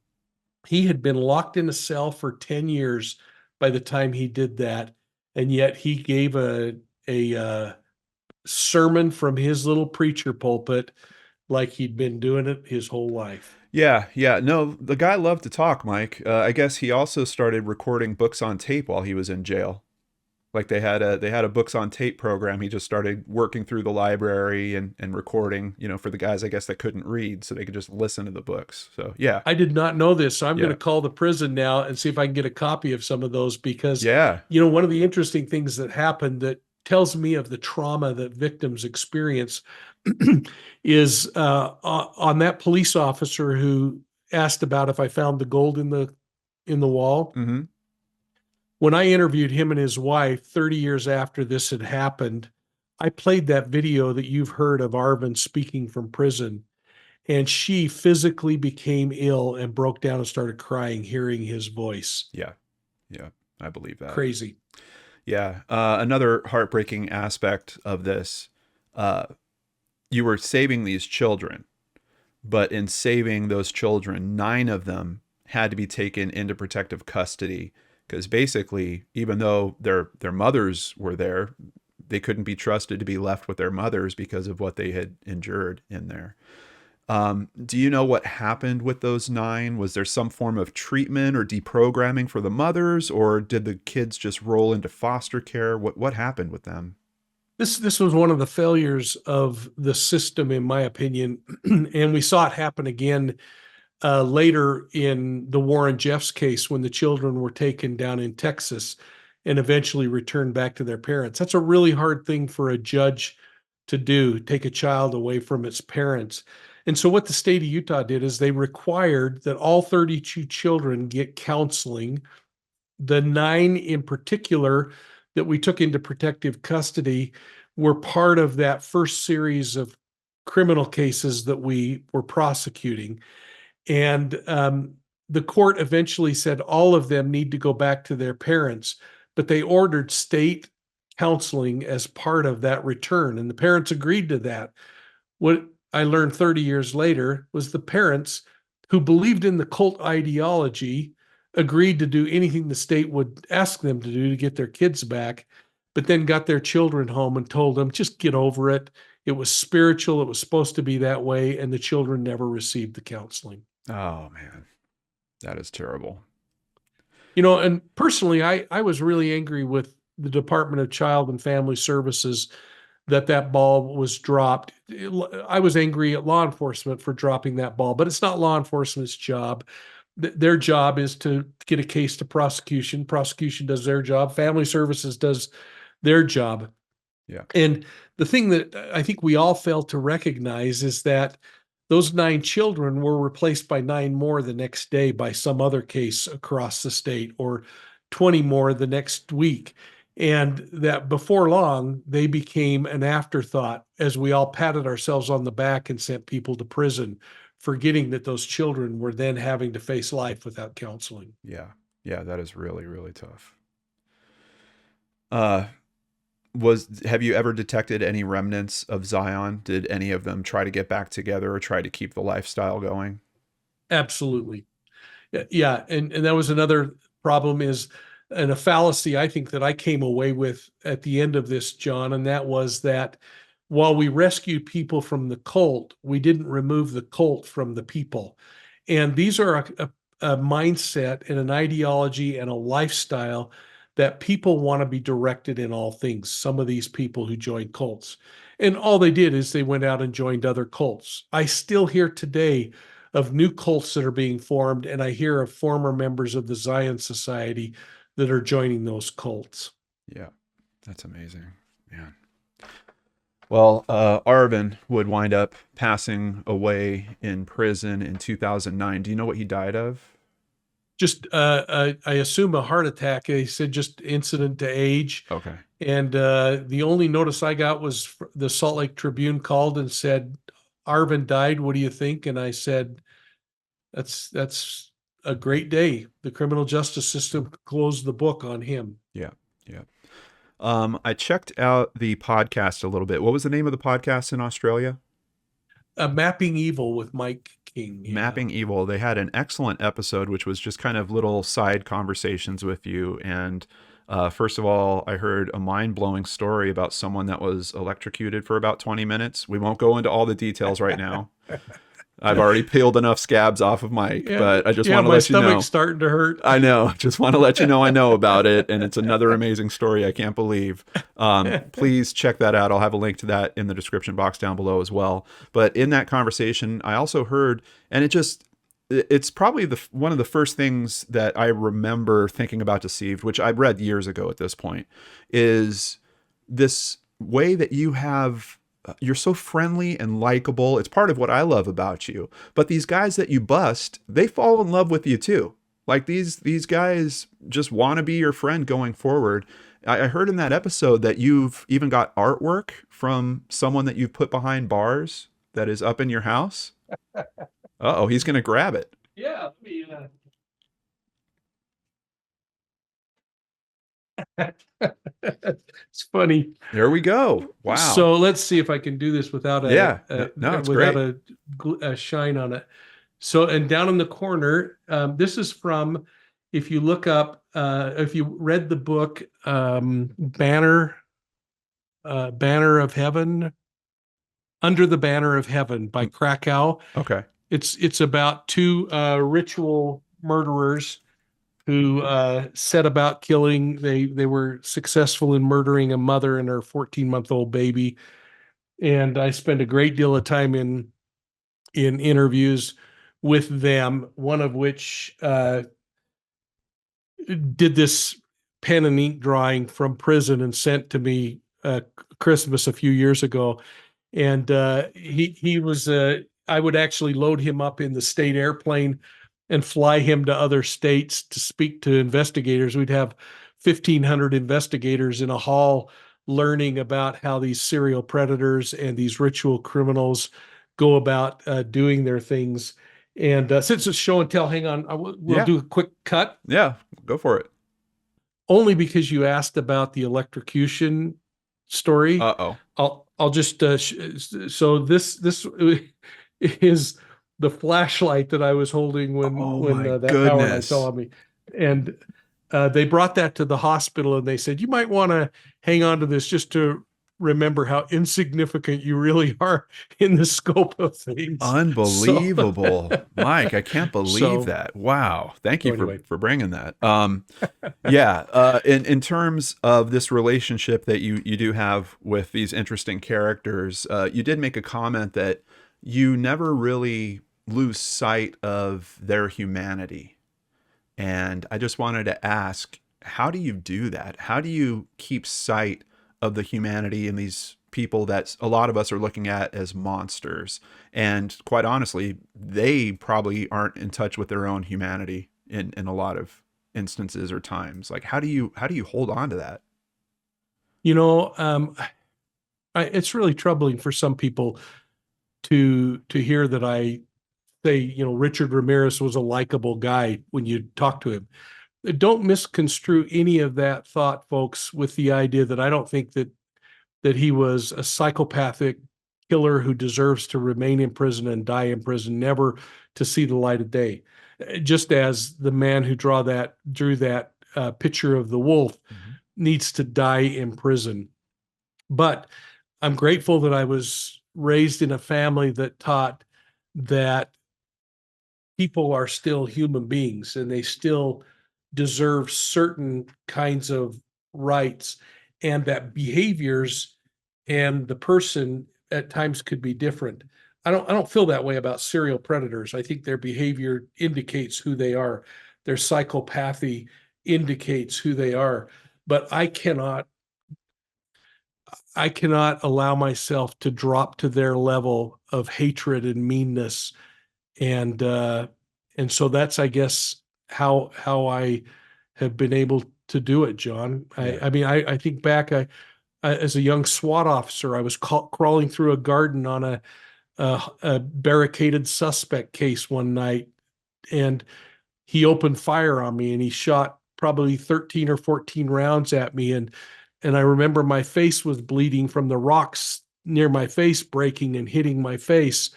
he had been locked in a cell for 10 years by the time he did that. And yet he gave a sermon from his little preacher pulpit like he'd been doing it his whole life. Yeah, yeah. No, the guy loved to talk, Mike. I guess he also started recording books on tape while he was in jail. Like they had a books on tape program. He just started working through the library and recording, for the guys I guess that couldn't read, so they could just listen to the books. So yeah, I did not know this, so I'm going yeah, to call the prison now and see if I can get a copy of some of those because, yeah. one of the interesting things that happened that tells me of the trauma that victims experience is on that police officer who asked about if I found the gold in the wall. Mm-hmm. When I interviewed him and his wife 30 years after this had happened, I played that video that you've heard of Arvin speaking from prison. And she physically became ill and broke down and started crying, hearing his voice. Yeah, yeah. I believe that. Crazy. Yeah. Another heartbreaking aspect of this, uh, you were saving these children, but in saving those children, 9 of them had to be taken into protective custody because basically, even though their mothers were there, they couldn't be trusted to be left with their mothers because of what they had endured in there. Do you know what happened with those 9? Was there some form of treatment or deprogramming for the mothers, or did the kids just roll into foster care? What happened with them? This was one of the failures of the system, in my opinion, and we saw it happen again later in the Warren Jeffs case when the children were taken down in Texas and eventually returned back to their parents. That's a really hard thing for a judge to do, take a child away from its parents. And so what the state of Utah did is they required that all 32 children get counseling. The 9 in particular that we took into protective custody were part of that first series of criminal cases that we were prosecuting. And the court eventually said all of them need to go back to their parents, but they ordered state counseling as part of that return. And the parents agreed to that. What I learned 30 years later was the parents who believed in the cult ideology agreed to do anything the state would ask them to do to get their kids back, but then got their children home and told them, just get over it. It was spiritual. It was supposed to be that way. And the children never received the counseling. Oh man, that is terrible. And personally, I was really angry with the Department of Child and Family Services that ball was dropped. I was angry at law enforcement for dropping that ball, but it's not law enforcement's job. Their job is to get a case to prosecution. Prosecution does their job. Family Services does their job. Yeah. And the thing that I think we all fail to recognize is that those 9 children were replaced by 9 more the next day by some other case across the state, or 20 more the next week. And that before long, they became an afterthought as we all patted ourselves on the back and sent people to prison, forgetting that those children were then having to face life without counseling. Yeah. Yeah, that is really, really tough. Uh, have you ever detected any remnants of Zion? Did any of them try to get back together or try to keep the lifestyle going? Absolutely. Yeah. And that was another problem and a fallacy I think that I came away with at the end of this, John, and that was that while we rescued people from the cult, we didn't remove the cult from the people. And these are a mindset and an ideology and a lifestyle that people want to be directed in all things. Some of these people who joined cults. And all they did is they went out and joined other cults. I still hear today of new cults that are being formed, and I hear of former members of the Zion Society that are joining those cults. Yeah, that's amazing, man. Well, Arvin would wind up passing away in prison in 2009. Do you know what he died of? just I assume a heart attack. He said just incident to age. Okay. And the only notice I got was the Salt Lake Tribune called and said, Arvin died. What do you think? And I said, that's a great day. The criminal justice system closed the book on him. Yeah. Yeah. I checked out the podcast a little bit. What was the name of the podcast in Australia? Mapping Evil with Mike King. Yeah. Mapping Evil. They had an excellent episode, which was just kind of little side conversations with you. And first of all, I heard a mind blowing story about someone that was electrocuted for about 20 minutes. We won't go into all the details right now. I've already peeled enough scabs off of Mike, Yeah, but I just yeah, want to my let you know. stomach's starting to hurt. I know. Just want to let you know I know about it, and it's another amazing story. I can't believe. Please check that out. I'll have a link to that in the description box down below as well. But in that conversation, I also heard, and it's probably one of the first things that I remember thinking about Deceived, which I read years ago at this point, is this way that you're so friendly and likable. It's part of what I love about you. But these guys that you bust, they fall in love with you too. Like these guys just want to be your friend going forward. I heard in that episode that you've even got artwork from someone that you've put behind bars that is up in your house. Uh-oh, he's going to grab it. Yeah, it's funny. There we go. Wow. So let's see if I can do this without Yeah. No, it's without great. a shine on it. So, and down in the corner, this is from, if you look up, if you read the book, Banner of Heaven, Under the Banner of Heaven by Krakow. Okay. It's about two ritual murderers who set about killing. They were successful in murdering a mother and her 14-month-old baby. And I spent a great deal of time in interviews with them, one of which did this pen and ink drawing from prison and sent to me Christmas a few years ago. And he was I would actually load him up in the state airplane and fly him to other states to speak to investigators. We'd have 1,500 investigators in a hall learning about how these serial predators and these ritual criminals go about doing their things. And since it's show and tell, hang on, we'll do a quick cut. Yeah, go for it. Only because you asked about the electrocution story. Uh-oh. I'll just so this is the flashlight that I was holding when that power line fell on me, and they brought that to the hospital, and they said you might want to hang on to this just to remember how insignificant you really are in the scope of things. Unbelievable. Mike, I can't believe that. Wow. Thank you for bringing that. Yeah. In terms of this relationship that you do have with these interesting characters, you did make a comment that you never really lose sight of their humanity. And I just wanted to ask, how do you do that? How do you keep sight of the humanity in these people that a lot of us are looking at as monsters? And quite honestly, they probably aren't in touch with their own humanity in a lot of instances or times. Like, how do you hold on to that? You know, it's really troubling for some people to hear that I say, you know, Richard Ramirez was a likable guy when you talk to him. Don't misconstrue any of that thought, folks, with the idea that I don't think that he was a psychopathic killer who deserves to remain in prison and die in prison, never to see the light of day. Just as the man who drew that picture of the wolf needs to die in prison. But I'm grateful that I was raised in a family that taught that people are still human beings and they still deserve certain kinds of rights, and that behaviors and the person at times could be different. I don't feel that way about serial predators. I think their behavior indicates who they are. Their psychopathy indicates who they are. But I cannot allow myself to drop to their level of hatred and meanness. And so that's, I guess, how I have been able to do it, John. Yeah. I think back, as a young SWAT officer, I was crawling through a garden on a barricaded suspect case one night, and he opened fire on me, and he shot probably 13 or 14 rounds at me, and I remember my face was bleeding from the rocks near my face breaking and hitting my face,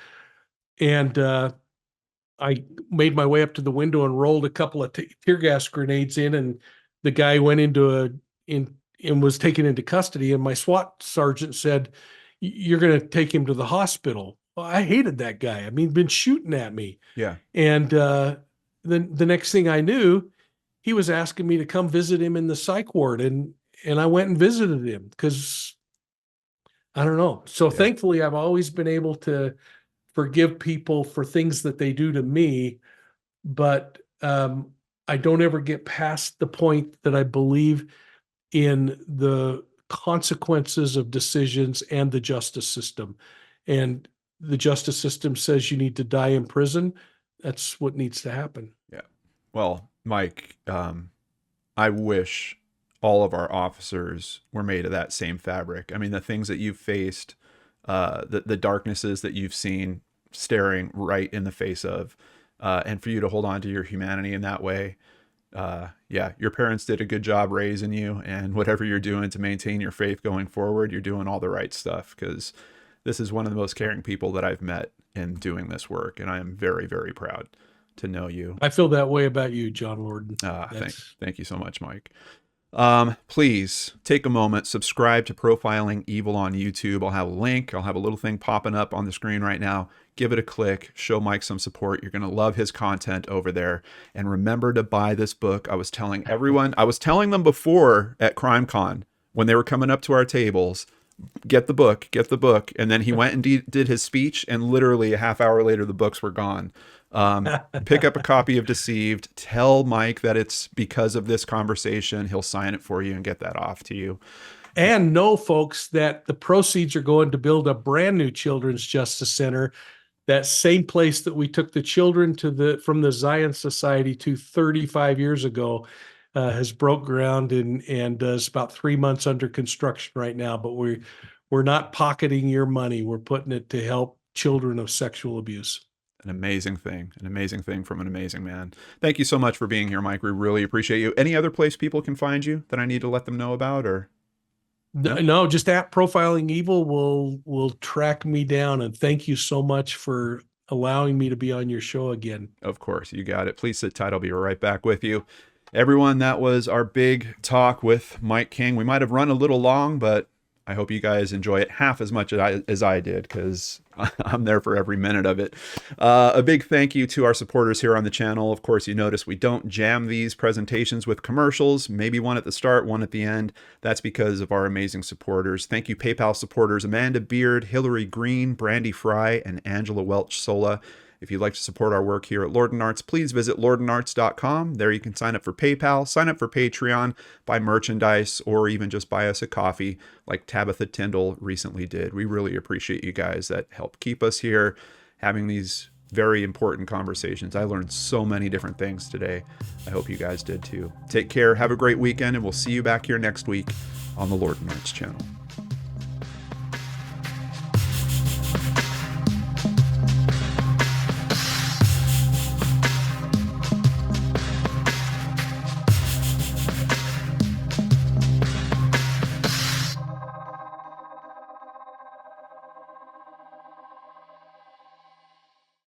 and I made my way up to the window and rolled a couple of tear gas grenades in, and the guy went in and was taken into custody. And my SWAT sergeant said, "You're going to take him to the hospital." Well, I hated that guy. I mean, he'd been shooting at me. Yeah. And then the next thing I knew, he was asking me to come visit him in the psych ward, and I went and visited him because I don't know. So Yeah. thankfully, I've always been able to forgive people for things that they do to me, but I don't ever get past the point that I believe in the consequences of decisions and the justice system. And the justice system says you need to die in prison. That's what needs to happen. Yeah. Well, Mike, I wish all of our officers were made of that same fabric. I mean, the things that you've faced, the darknesses that you've seen staring right in the face of, and for you to hold on to your humanity in that way. Yeah, your parents did a good job raising you, and whatever you're doing to maintain your faith going forward, you're doing all the right stuff, because this is one of the most caring people that I've met in doing this work, and I am very, very proud to know you. I feel that way about you, John Lorden. Thank you so much, Mike. Please take a moment, subscribe to Profiling Evil on YouTube. I'll have a link. I'll have a little thing popping up on the screen right now. Give it a click. Show Mike some support. You're going to love his content over there. And remember to buy this book. I was telling them before at CrimeCon when they were coming up to our tables, get the book. And then he went and did his speech, and literally a half hour later, the books were gone. Pick up a copy of Deceived. Tell Mike that it's because of this conversation. He'll sign it for you and get that off to you. And know, folks, that the proceeds are going to build a brand new Children's Justice Center. That same place that we took the children from the Zion Society to 35 years ago has broke ground and is about 3 months under construction right now. But we're not pocketing your money. We're putting it to help children of sexual abuse. An amazing thing from an amazing man. Thank you so much for being here, Mike. We really appreciate you. Any other place people can find you that I need to let them know about, or? No, just at Profiling Evil will track me down. And thank you so much for allowing me to be on your show again. Of course, you got it. Please sit tight. I'll be right back with you. Everyone, that was our big talk with Mike King. We might have run a little long, but I hope you guys enjoy it half as much as I did, because I'm there for every minute of it. A big thank you to our supporters here on the channel. Of course, you notice we don't jam these presentations with commercials, maybe one at the start, one at the end. That's because of our amazing supporters. Thank you, PayPal supporters Amanda Beard, Hillary Green, Brandy Fry, and Angela Welch Sola. If you'd like to support our work here at LordanArts, please visit LordanArts.com. There you can sign up for PayPal, sign up for Patreon, buy merchandise, or even just buy us a coffee like Tabitha Tyndall recently did. We really appreciate you guys that help keep us here having these very important conversations. I learned so many different things today. I hope you guys did too. Take care, have a great weekend, and we'll see you back here next week on the LordanArts channel.